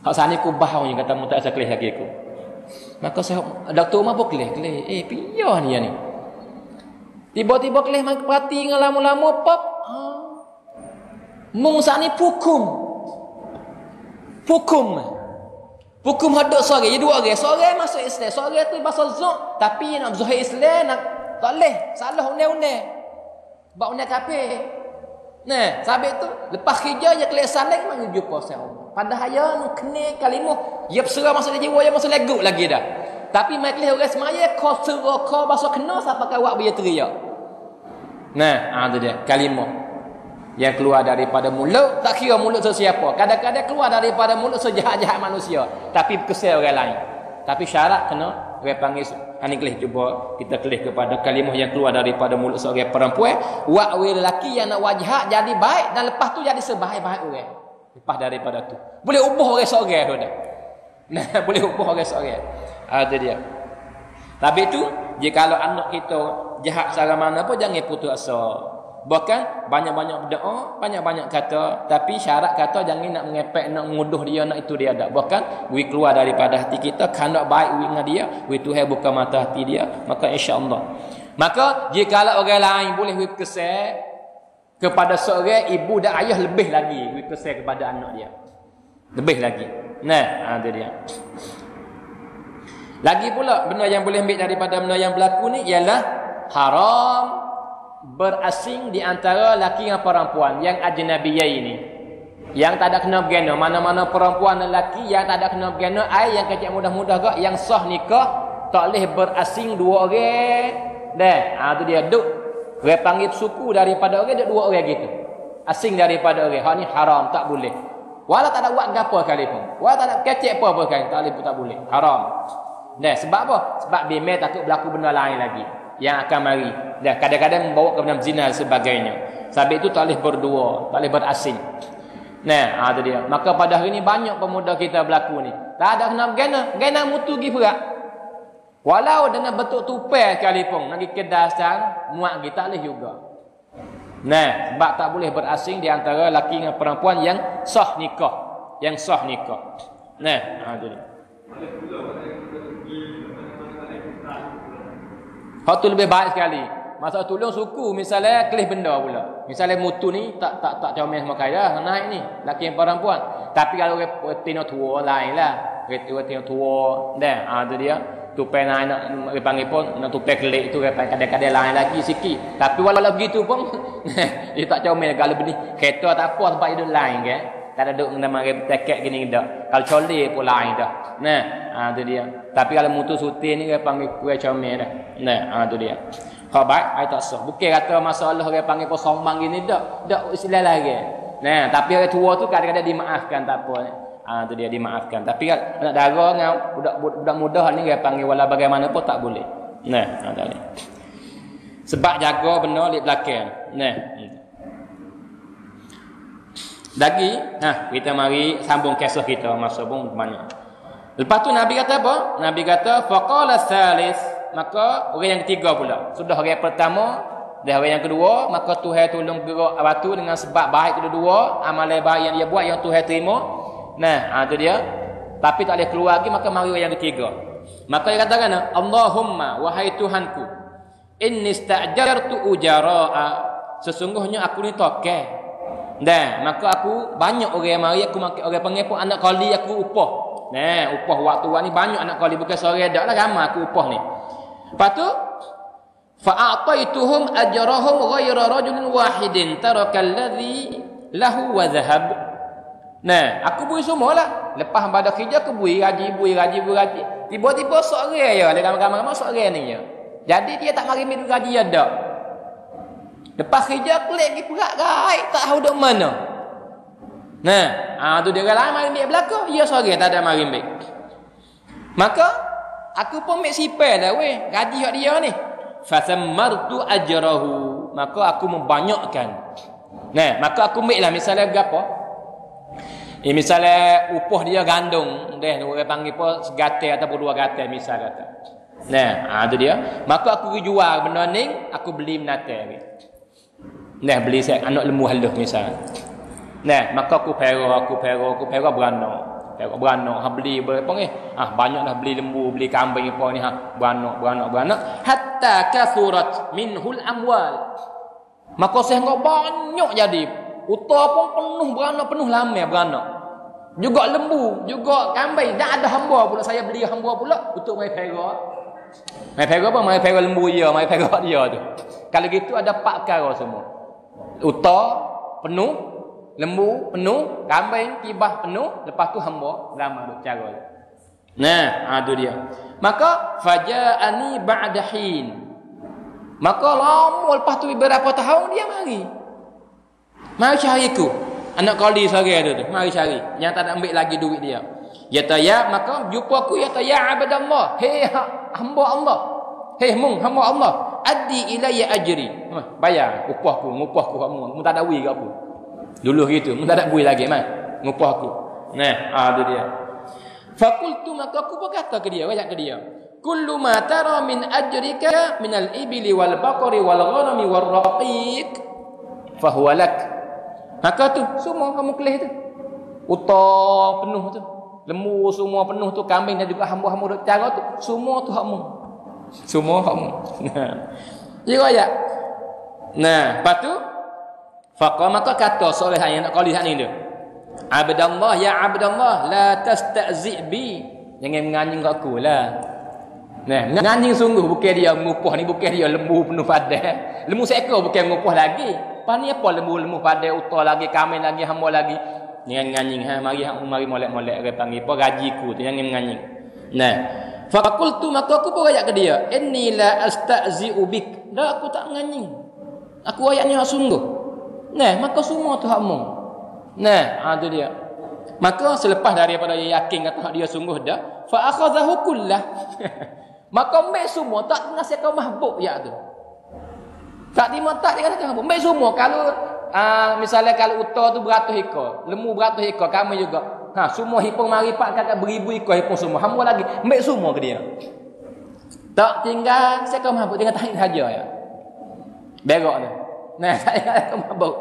Hak sana aku bahau yang kata mu tak biasa kelih lagi aku. Maka saya Dr. Umar pun kelih. Piyah ni ni. Tiba-tiba kelih main perhati dengan lama-lama pop. Mung sani Hukum hadap sore. Dia dua orang. Sore masuk Islam. Sore tu bahasa zuk. Tapi nak zuhir Islam nak tak boleh. Salah undang-undang. Sebab undang kafir. Nah, sabit tu lepas kerja dia kelih saling mari jumpa saya Allah. Padahal ya nak kena kalimah. Dia berserah masuk jiwa dia masuk legut lagi dah. Tapi mai kelih orang semaya kau serah kau bahasa kena siapa kau awak dia teriak. Nah, ada dia kalimah yang keluar daripada mulut, tak kira mulut sesiapa. Kadang-kadang keluar daripada mulut sejahat-jahat manusia, tapi kesal orang lain. Tapi syarat kena orang panggil ani kelih cuba kita kelih kepada kalimah yang keluar daripada mulut seorang perempuan, wa'wi lelaki yang nak wajah jadi baik dan lepas tu jadi sebaik-baik orang. Lepas daripada tu boleh ubah orang seorang tu dah. Nah, boleh ubah orang seorang. Ada dia. Tapi tu jikalau anak kita jahat secara mana pun jangan putus asa. Bahkan banyak-banyak berdoa, banyak-banyak kata, tapi syarat kata jangan nak mengepek, nak menguduh dia, nak itu dia tak. Bahkan we keluar daripada hati kita, kandak baik we dengan dia, we Tuhan buka mata hati dia, maka insya-Allah. Maka jika orang lain boleh we kesal kepada seorang ibu dan ayah, lebih lagi we kesal kepada anak dia. Lebih lagi. Nah, ada dia. Lagi pula benda yang boleh ambil daripada benda yang berlaku ni ialah haram berasing di antara laki dan perempuan yang ajnabiyah ini, yang tak ada kena bergena. Mana-mana perempuan dan laki yang tak ada kena bergena, yang kecil mudah-mudah ke yang sah nikah tak boleh berasing dua orang. Dah, tu dia duk. Orang panggil suku daripada orang duk dua orang gitu. Asing daripada orang. Hak ni haram, tak boleh. Walau tak ada buat gapo sekalipun. Walau tak ada kecek apa kan, tak boleh. Haram. Dah, sebab apa? Sebab bimbang takut berlaku benda lain lagi yang akan mari. Dah, kadang-kadang membawa kepada zina dan sebagainya. Sebab itu tak boleh berdua, tak boleh berasing. Nah, tu dia. Maka pada hari ni banyak pemuda kita berlaku ni. Tak ada kena gana mutu gi pula. Walau dengan bentuk tupai sekalipun, nak pergi kedai sekarang, muat kita tak boleh juga. Nah, sebab tak boleh berasing di antara lelaki dengan perempuan yang sah nikah. Yang sah nikah. Nah, tu dia. Hak tu lebih baik sekali. Masa tolong suku misalnya kelih benda pula. Misalnya mutu ni tak comel sama kaya naik ni lelaki yang perempuan. Tapi kalau tino tua lainlah. Tino tua dah tu dia. Tupai naik nak panggil pun nak tupai kelik tu kadang-kadang lain lagi sikit. Tapi walau begitu pun dia tak comel kalau benih kereta tak apa sebab hidup lain kan. Tak ada duk nama teket gini dak. Kalau colek pun lain dah. Nah, tu dia. Tapi kalau mutu sutin ni dia panggil kuih comel dah. Nah, tu dia. Kau baik, ai tak sah. Bukan kata masalah orang panggil kau sombang gini dak. Dak istilah lagi. Nah, tapi orang tua tu kadang-kadang dimaafkan tak apa. Tu dia dimaafkan. Tapi anak dara dengan budak muda ni dia panggil wala bagaimana pun tak boleh. Nah, tak boleh. Sebab jaga benda di belakang. Nah. Lagi, kita mari sambung kisah kita masa pun banyak. Lepas tu Nabi kata apa? Nabi kata faqala salis, maka orang yang ketiga pula. Sudah orang yang pertama, dah orang yang kedua, maka Tuhan tolong gerak batu dengan sebab baik kedua-dua, amalan baik yang dia buat yang Tuhan terima. Nah, tu dia. Tapi tak boleh keluar lagi, maka mari orang yang ketiga. Maka dia katakan, Allahumma wahai Tuhanku, inni sta'jartu ujara'a, sesungguhnya aku ni tokeh. Dah, maka aku banyak orang mari aku orang panggil pun anak kali aku upah. Nah, upah waktu ni banyak anak kali bukan seorang dak lah ramai aku upah ni. Lepas tu fa'ataituhum ajrahum ghayra rajulin wahidin tarakal ladzi lahu wa dhahab. Nah, aku beri semualah. Lepas pada kerja aku beri gaji. Tiba-tiba seorang ya, dalam ramai-ramai seorang ni ya. Jadi dia tak mari minum gaji ada. Lepas kerja klik pergi perak gaib tak tahu dok mana. Nah, tu dia orang lain mari ambil belakang, dia seorang tak ada mari ambil. Maka aku pun ambil sipel dah weh, gaji hak dia ni. Fasammartu ajrahu, maka aku membanyakkan. Nah, maka aku ambil lah misalnya berapa? Misalnya upah dia gandung, orang panggil apa segatai ataupun dua gatai misal kata. Nah, tu dia. Maka aku pergi jual benda ni, aku beli menatai. Nah, beli saya anak lembu halus misal. Nah, maka aku pera beranak. Beli berapa ni? Banyak dah beli lembu, beli kambing apa ni beranak. Hatta kathurat minhul amwal. Maka sehingga banyak jadi. Utah pun penuh beranak, penuh lamai beranak. Juga lembu, juga kambing. Dan ada hamba pula. Saya beli hamba pula untuk mai pera. Mai pera apa? Mai pera lembu dia, mai pera dia tu. Kalau gitu ada 4 perkara semua. Utah penuh, lembu penuh, kambing kibah penuh, lepas tu hamba ramai duk cara. Nah, tu dia. Maka faja'ani ba'da hin. Maka lama lepas tu beberapa tahun dia mari. Mari cari aku. Anak kali seorang tu. Mari cari. Yang tak nak ambil lagi duit dia. Ya maka jumpa aku ya abdallah. Hei hamba Allah. Hei mung hamba Allah. Addi ilayya ajri. Bayar upahku kamu. Mu tak ada duit ke aku. Dulu gitu, mu tak ada duit lagi mai. Ngupah aku. Nah, tu dia. Fakultu maka aku berkata ke dia, ajak ke dia. Kullu ma tara min ajrika min al-ibli wal baqari wal ghanami wal raqiq fa huwa lak. Maka tu semua kamu kelih tu. Utah penuh tu. Lembu semua penuh tu, kambing dan juga hamba-hamba duk cara tu, semua tu hakmu. Semua hakmu. Dia ayat. Nah, lepas tu faqala maka kata soleh yang nak kali hak ni dia. Abdallah ya Abdallah la tasta'zi bi. Jangan menganjing kat aku lah. Nah, menganjing sungguh bukan dia mengupah ni, bukan dia lembu penuh padah. Lembu seekor bukan mengupah lagi. Apa ni apa lembu padah, utah lagi, kambing lagi, hamba lagi. Jangan menganjing mari molek-molek orang panggil apa gajiku tu, jangan menganjing. Nah, Faqultu, maka aku pun ayat ke dia, inni la asta'zi'u bik. Dah aku tak nganying. Aku ayat ni hak sungguh. Nah, maka semua tu hakmu. Nah, tu dia. Maka selepas daripada dia yakin kata dia sungguh dah, fa akhadhahu kullah. Maka ambil semua, tak ngasih kau mahbub ya tu. Tak terima tak dia kata mahbub. Ambil semua. Kalau misalnya kalau uta tu 100 ekor, lembu 100 ekor, kami juga. Semua hipung mari pak kakak beribu ekor hipung semua. Hamba lagi ambil semua ke dia. Tak tinggal saya kau mahbub, tinggal tarik saja ya. Berak tu. Nah, saya kau mahbub.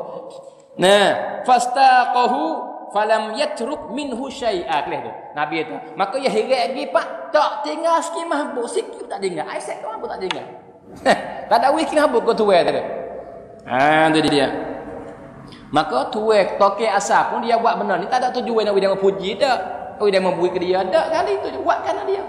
Nah, fastaqahu falam yatruk minhu syai'a. Kelih tu. Nabi tu. Maka ya heret lagi pak, tak tinggal sikit mahbub, sikit tak tinggal. Aisyah kau mahbub tak tinggal. Tak ada wiki mahbub kau tuai tu. Tu dia. Maka tuai toke asal pun dia buat benar ni tak ada tujuan nak dia memuji dak. Dia memberi ke dia dak kali tu buat kerana dia.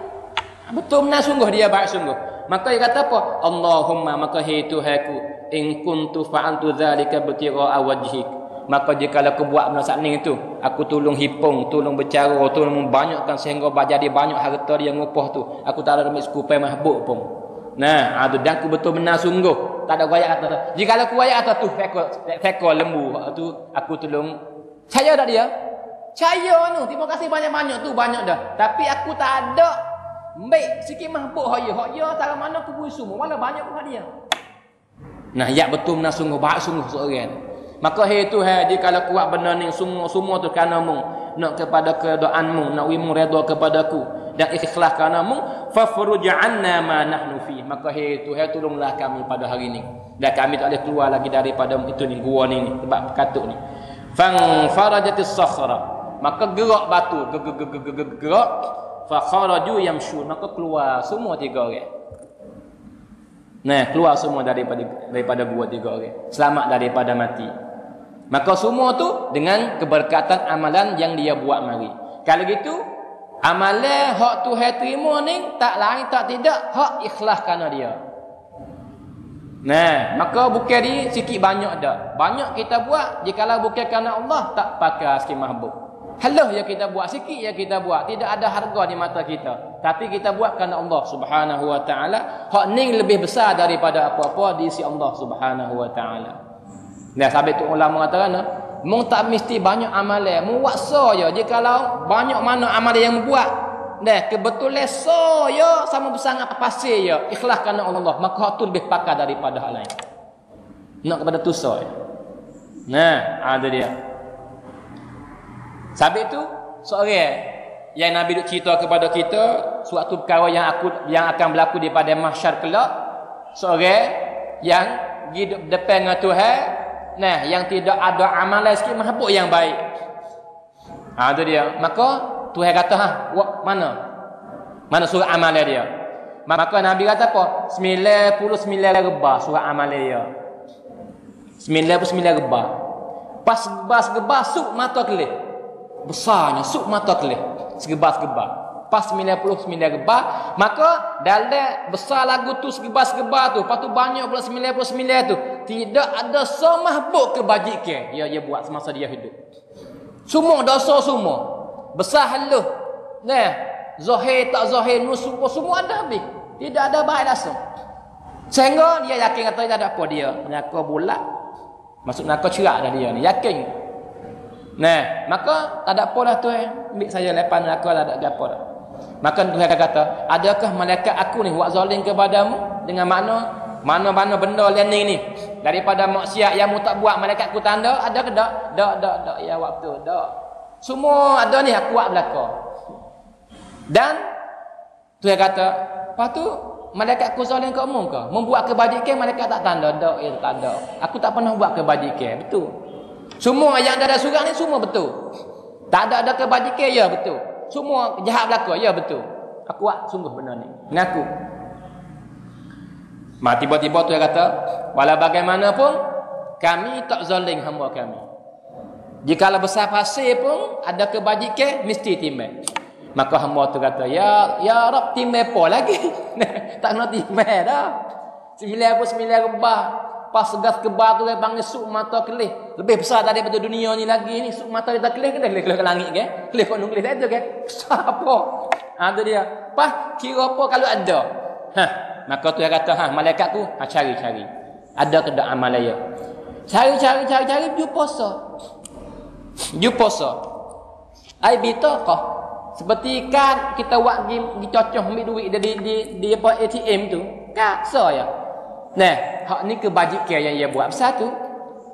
Betul benar sungguh dia baik sungguh. Maka dia kata apa? Allahumma, maka hai Tuhanku, in kuntu fa'altu dzalika btigha'a wajhik. Maka jika aku buat benda sakning itu, aku tolong hipung, tolong bercara, tolong membanyakkan sehingga jadi banyak harta dia ngupah tu. Aku tak ada ambil sekupai mahbub pun. Nah, dan aku betul benar sungguh. Tak ada gaya kata. Jika aku gaya kata tu fekor lembu tu aku tolong. Saya dak dia? Saya tu. Terima kasih banyak-banyak tu banyak dah. Tapi aku tak ada ambil sikit mahbub hak ya tak mana aku beri semua. Wala banyak pun dia. Nah, ya betul benar sungguh baik sungguh seorang. Maka hai Tuhan, jika kalau kuat benar ni semua tu kerana mu, nak kepada kedoaanmu, nak wimu redha kepadaku dan ikhlas kerana mu, fafruj 'anna ma nahnu fi. Maka hai Tuhan, tolonglah kami pada hari ni. Dan kami tak boleh keluar lagi daripada itu ni gua ni sebab katuk ni. Fang farajatis sakhra. Maka gerak batu, gerak. Fa kharaju yamshun. Maka keluar semua 3 orang. Nah, keluar semua daripada gua 3 orang. Selamat daripada mati. Maka semua tu dengan keberkatan amalan yang dia buat mari. Kalau gitu, amalan hak Tuhan terima ni tak lain tak tidak hak ikhlas kerana dia. Nah, maka bukan di sikit banyak dak. Banyak kita buat jikalau bukan kerana Allah tak pakai sikit mahbub. Halah ya kita buat sikit ya kita buat. Tidak ada harga di mata kita. Tapi kita buat kerana Allah Subhanahu wa taala. Hak ni lebih besar daripada apa-apa di sisi Allah Subhanahu wa taala. Nah, sampai tu ulama katakan, mung tak mesti banyak amalan, mung waksa je. Jikalau banyak mana amalan yang buat, nah kebetulan so ya sama besar apa pasir ya, ikhlas kerana Allah, maka hak tu lebih pakar daripada hal lain. Nak kepada tu so ya. Nah, ada dia. Sampai tu seorang yang Nabi duk cerita kepada kita suatu perkara yang akan berlaku di pada mahsyar kelak. Seorang yang hidup depan dengan Tuhan, nah yang tidak ada amalan sikit mahbub yang baik. Itu dia. Maka Tuhan kata, mana surah amalan dia? Maka Nabi kata apa? 99 rebah surah amalan dia. 99 rebah. Pas gebah suk mata kelih. Besarnya suk mata kelih. Segebah-segebah. Pas 99 rebah, maka dalam besar lagu tu segebah-segebah tu, lepas tu banyak pula 99 tu. Tidak ada semahbub kebajikan dia buat semasa dia hidup. Semua dosa semua. Besar haluh. Nah, zahir tak zahir nusuk semua ada habis. Tidak ada baik langsung. Sehingga dia yakin kata tak ada apa dia. Neraka bulat. Maksud neraka cerak dah dia ni. Yakin. Nah, maka tak ada apa dah Tuhan. Ambil saya lepas neraka tak ada apa dah. Maka Tuhan kata, adakah malaikat aku ni buat zalim kepadamu? Dengan mana-mana benda lain ni daripada maksiat yang mu tak buat, malaikat aku tanda ada ke tak? Tak ya waktu tak. Semua ada ni aku buat belaka. Dan Tuhan kata, lepas tu malaikat aku zalim kamu ke? Membuat kebajikan malaikat tak tanda? Tak, ya tak ada. Aku tak pernah buat kebajikan, betul. Semua yang ada surat ni semua betul. Tak ada kebajikan, ya betul. Semua jahat belaka, ya betul. Aku buat sungguh benar ni. Mengaku. Tiba-tiba tu dia kata, walau bagaimanapun kami tak zalim hamba kami. Jikalau besar pasir pun ada kebajikan mesti timbang. Maka hamba tu kata, ya Rab timbang apa lagi? Tak nak timbang dah. 99 rebah. pas segas kebar tu dia panggil suk mata kelih. Lebih besar daripada dunia ni lagi ni. Suk mata kita kelih ke langit ke? Kelih kau kelih saja ke? Besar apa? Tu dia. Pas kira apa kalau ada. Maka tu dia kata, malaikat tu cari. Ada ke tak amal dia? Cari jumpa puasa. Ai bitaqah. Seperti kan kita buat di cocoh ambil duit di apa ATM tu. Kaksa ya. Nah, hak ni kebajikan yang dia buat. Satu,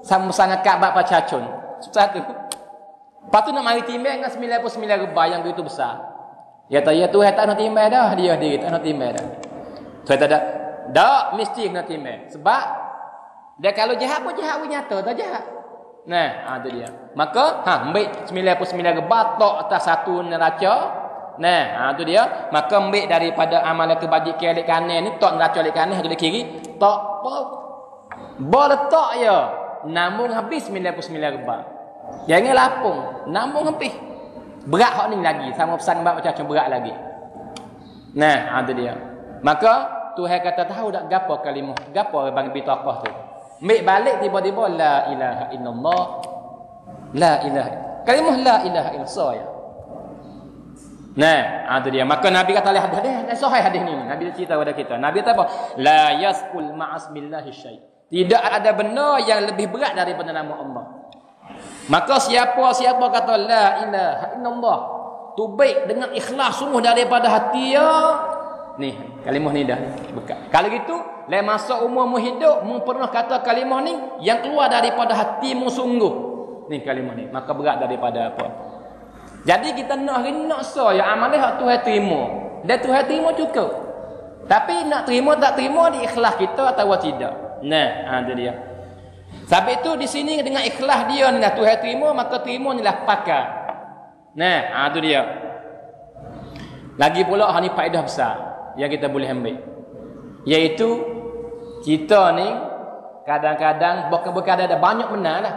sama sangat kabat pacacun. Satu. Lepas tu nak mari timbang dengan 99 rebah yang begitu besar. Ya tu tak nak timbang dah. Dia tak nak timbang dah. Tu tak mesti nak timbang. Sebab dia kalau jahat pun jahat nyata, tak jahat. Nah, tu dia. Maka, ambil 99 rebah tok atas satu neraca. Nah, tu dia. Maka ambil daripada amalan kebajikan lik kanan ni, tok neraca lik kanan, lik kiri, tok apa? Letak je. Namun habis 99 rebah. Jangan lapung, namun habis. Berat hak ni lagi, sama pesan bab macam berat lagi. Nah, tu dia. Maka Tuhan kata tahu tak gapo kalimah, gapo bagi bitaqah tu. Ambil balik tiba-tiba la ilaha illallah. La ilaha. Kalimah la ilaha illallah ya. Nah, tu dia. Maka Nabi kata lihat hadis sahih hadis ni. Nabi cerita kepada kita. Nabi kata apa? La yasqul ma'as billahi syai. Tidak ada benda yang lebih berat daripada nama Allah. Maka siapa kata la ilaha illallah, tu baik dengan ikhlas sungguh daripada hati ya. Ni, kalimah ni dah bekat. Kalau gitu, lain masa umurmu hidup, mu pernah kata kalimah ni yang keluar daripada hatimu sungguh. Ni kalimah ni, maka berat daripada apa? Jadi kita nak ya amal hak Tuhan terima. Dan Tuhan terima cukup. Tapi nak terima tak terima di ikhlas kita atau tidak. Nah, tu dia. Sebab itu di sini dengan ikhlas dia ni lah Tuhan terima, maka terima ni lah pakar. Nah, tu dia. Lagi pula hak ni faedah besar yang kita boleh ambil. Iaitu kita ni kadang-kadang bukan ada banyak benar lah.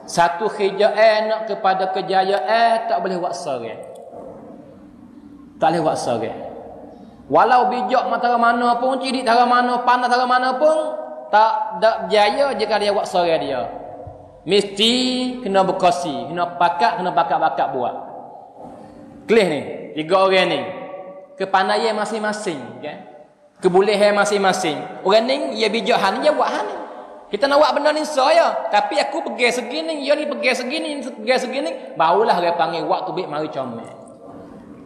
Satu kerja nak kepada kejayaan tak boleh buat seorang. Tak boleh buat seorang. Walau bijak matara mana pun, cidik tara mana, pandai tara mana pun, tak berjaya jika dia buat seorang dia. Mesti kena berkongsi, kena bakat buat. Kelih ni, 3 orang ni. Kepandaian masing-masing, kan? Kebolehan masing-masing. Orang ni dia bijak hal ni, dia buat hal ni. Kita nak buat benda ni saya, tapi aku pergi segini, dia ni pergi segini, barulah dia panggil waktu baik mari comel.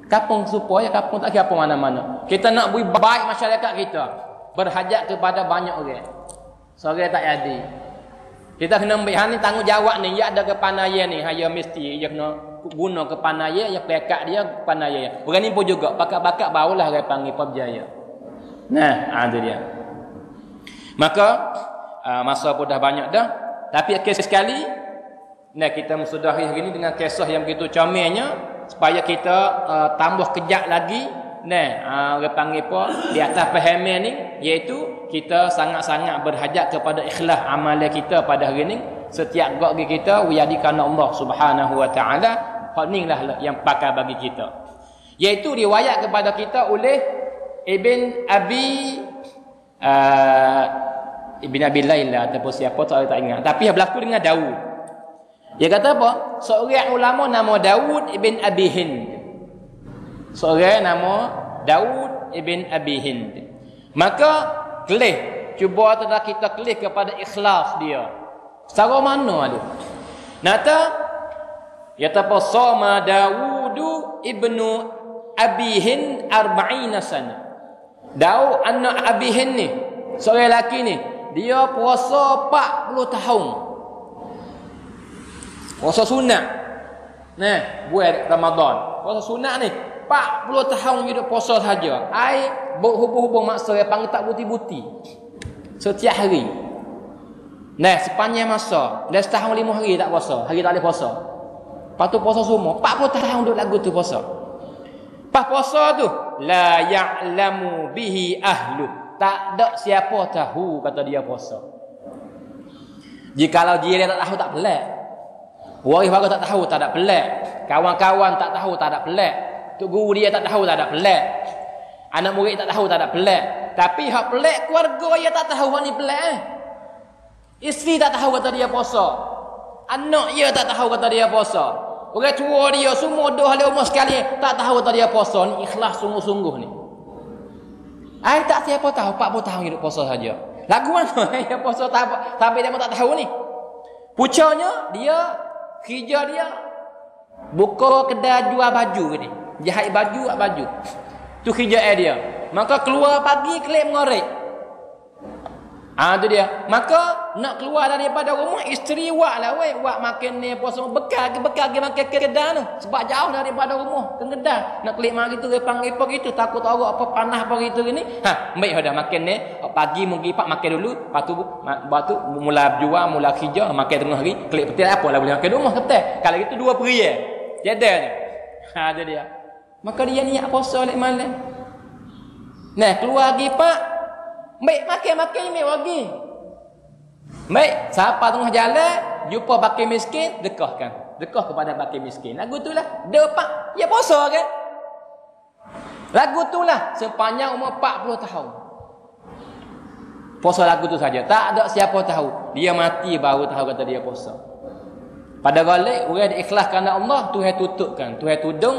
Kapung supaya kapung tak kira apa mana-mana. Kita nak beri baik masyarakat kita, berhajat kepada banyak orang. Seorang tak jadi. Kita kena ambil hal ni tanggungjawab ni, dia ada kepandaian ni, dia mesti dia kena guna kepandaian, dia pekat dia kepandaian. Orang ni pun juga bakat-bakat barulah dia panggil pemjaya. Nah, tu dia. Maka masa pun dah banyak dah, tapi kes sekali kita mensudahi hari ni dengan kisah yang begitu comelnya supaya kita tambah kejap lagi. Orang panggil apa di atas pahaman ni, iaitu kita sangat-sangat berhajat kepada ikhlas amalan kita pada hari ni. Setiap gak kita wiyadikan Allah Subhanahu wa taala, hak ni lah yang pakar bagi kita. Iaitu riwayat kepada kita oleh Ibn Abi Layla ataupun siapa tak ingat, tapi dia berlaku dengan Daud. Dia kata apa? Seorang ulama nama Daud ibn Abi Hind. Seorang nama Daud ibn Abi Hind. Maka kelih, cuba tanda kita kelih kepada ikhlas dia. Secara mana dia? Nata ya apa? Sama Daud ibnu Abi Hind 40 sana. Daud anak Abi Hind ni, seorang lelaki ni, dia puasa 40 tahun. Puasa sunat. Buat Ramadan. Puasa sunat ni 40 tahun hidup puasa saja. Ai hubung-hubung maksa dia panggil tak buti-buti. Setiap hari. Sepanjang masa, dah setahun 5 hari tak puasa, hari tak boleh puasa. Lepas tu puasa semua 40 tahun duduk lagu tu puasa. Pas puasa tu la ya'lamu bihi ahlu. Tak ada siapa tahu kata dia puasa. Jikalau dia tak tahu tak pelik. Waris-waris tak tahu tak ada pelik. Kawan-kawan tak tahu tak ada pelik. Tok guru dia tak tahu tak ada pelik. Anak murid tak tahu tak ada pelik. Tapi hak pelik keluarga dia tak tahu hak ni pelik. Isteri tak tahu kata dia puasa. Anak dia tak tahu kata dia puasa. Orang tua dia semua dah ada umur sekali tak tahu kata dia puasa. Ni ikhlas sungguh-sungguh ni. Ai tak siapa tahu 40 tahun hidup puasa saja. Lagu mana dia puasa tapi dia pun tak tahu ni. Pucanya dia kerja dia buka kedai jual baju ni. Jahit baju buat baju. Tu kerja dia. Maka keluar pagi kelip mengorek. Tu dia. Maka nak keluar daripada rumah isteri buatlah buat makan ni puasa bekal makan kedai tu sebab jauh daripada rumah ke kedai nak kelip mari tu repang-repang gitu takut orang apa panas apa gitu gini baik dah makan ni pagi mungkin pak makan dulu lepas tu mula jual mula kerja makan tengah hari kelip petil apa lah boleh makan rumah ketel kalau gitu 2 periak jadah tu dia maka dia niat puasa lek malam nah keluar lagi pak baik makan ni lagi. Baik, siapa tengah jalan jumpa bakir miskin, dekahkan. Dekah kepada bakir miskin. Lagu itulah depak ya puasa kan. Lagu itulah sepanjang umur 40 tahun. Puasa lagu tu saja. Tak ada siapa tahu. Dia mati baru tahu kata dia puasa. Pada galik orang ikhlas kerana Allah, Tuhan tutupkan, Tuhan tudung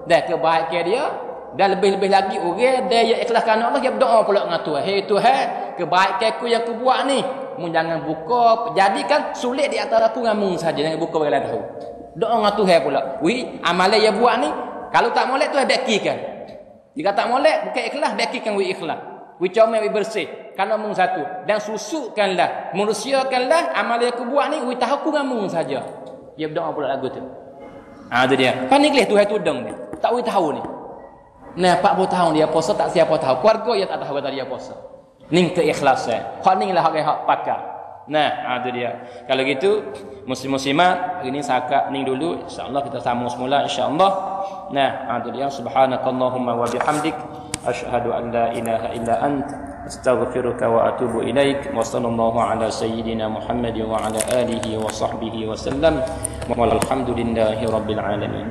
dan kebaikan dia. Dan lebih-lebih lagi orang dia yang ikhlas kerana Allah dia berdoa pula dengan Tuhan. Hei Tuhan, kebaikanku yang aku buat ni, mu jangan buka, jadikan sulit di antara aku dengan mu saja, jangan buka bagi lain tahu. Doa dengan Tuhan pula. Amalan yang buat ni, kalau tak molek Tuhan bakikan. Jika tak molek, bukan ikhlas, bakikan ikhlas. Comel bersih kerana mu satu dan susukkanlah, manusiakanlah amalan yang aku buat ni, tahu aku dengan mu saja. Dia berdoa pula lagu tu. Tu dia. Paniklah Tuhan tudung ni. Tak tahu ni. Nah 40 tahun dia puasa tak siapa tahu. Keluarga dia tak tahu kata dia puasa. Ning keikhlasan. Hak ning lah hak pakar. Nah, tu dia. Kalau gitu muslim-muslimat hari ni sakat ning dulu insya-Allah kita sambung semula insya-Allah. Nah, tu dia subhanakallahumma wa bihamdik asyhadu an la ilaha illa ant astaghfiruka wa atubu ilaik wa sallallahu ala sayyidina Muhammad wa ala alihi wa sahbihi wa sallam walhamdulillahi rabbil alamin.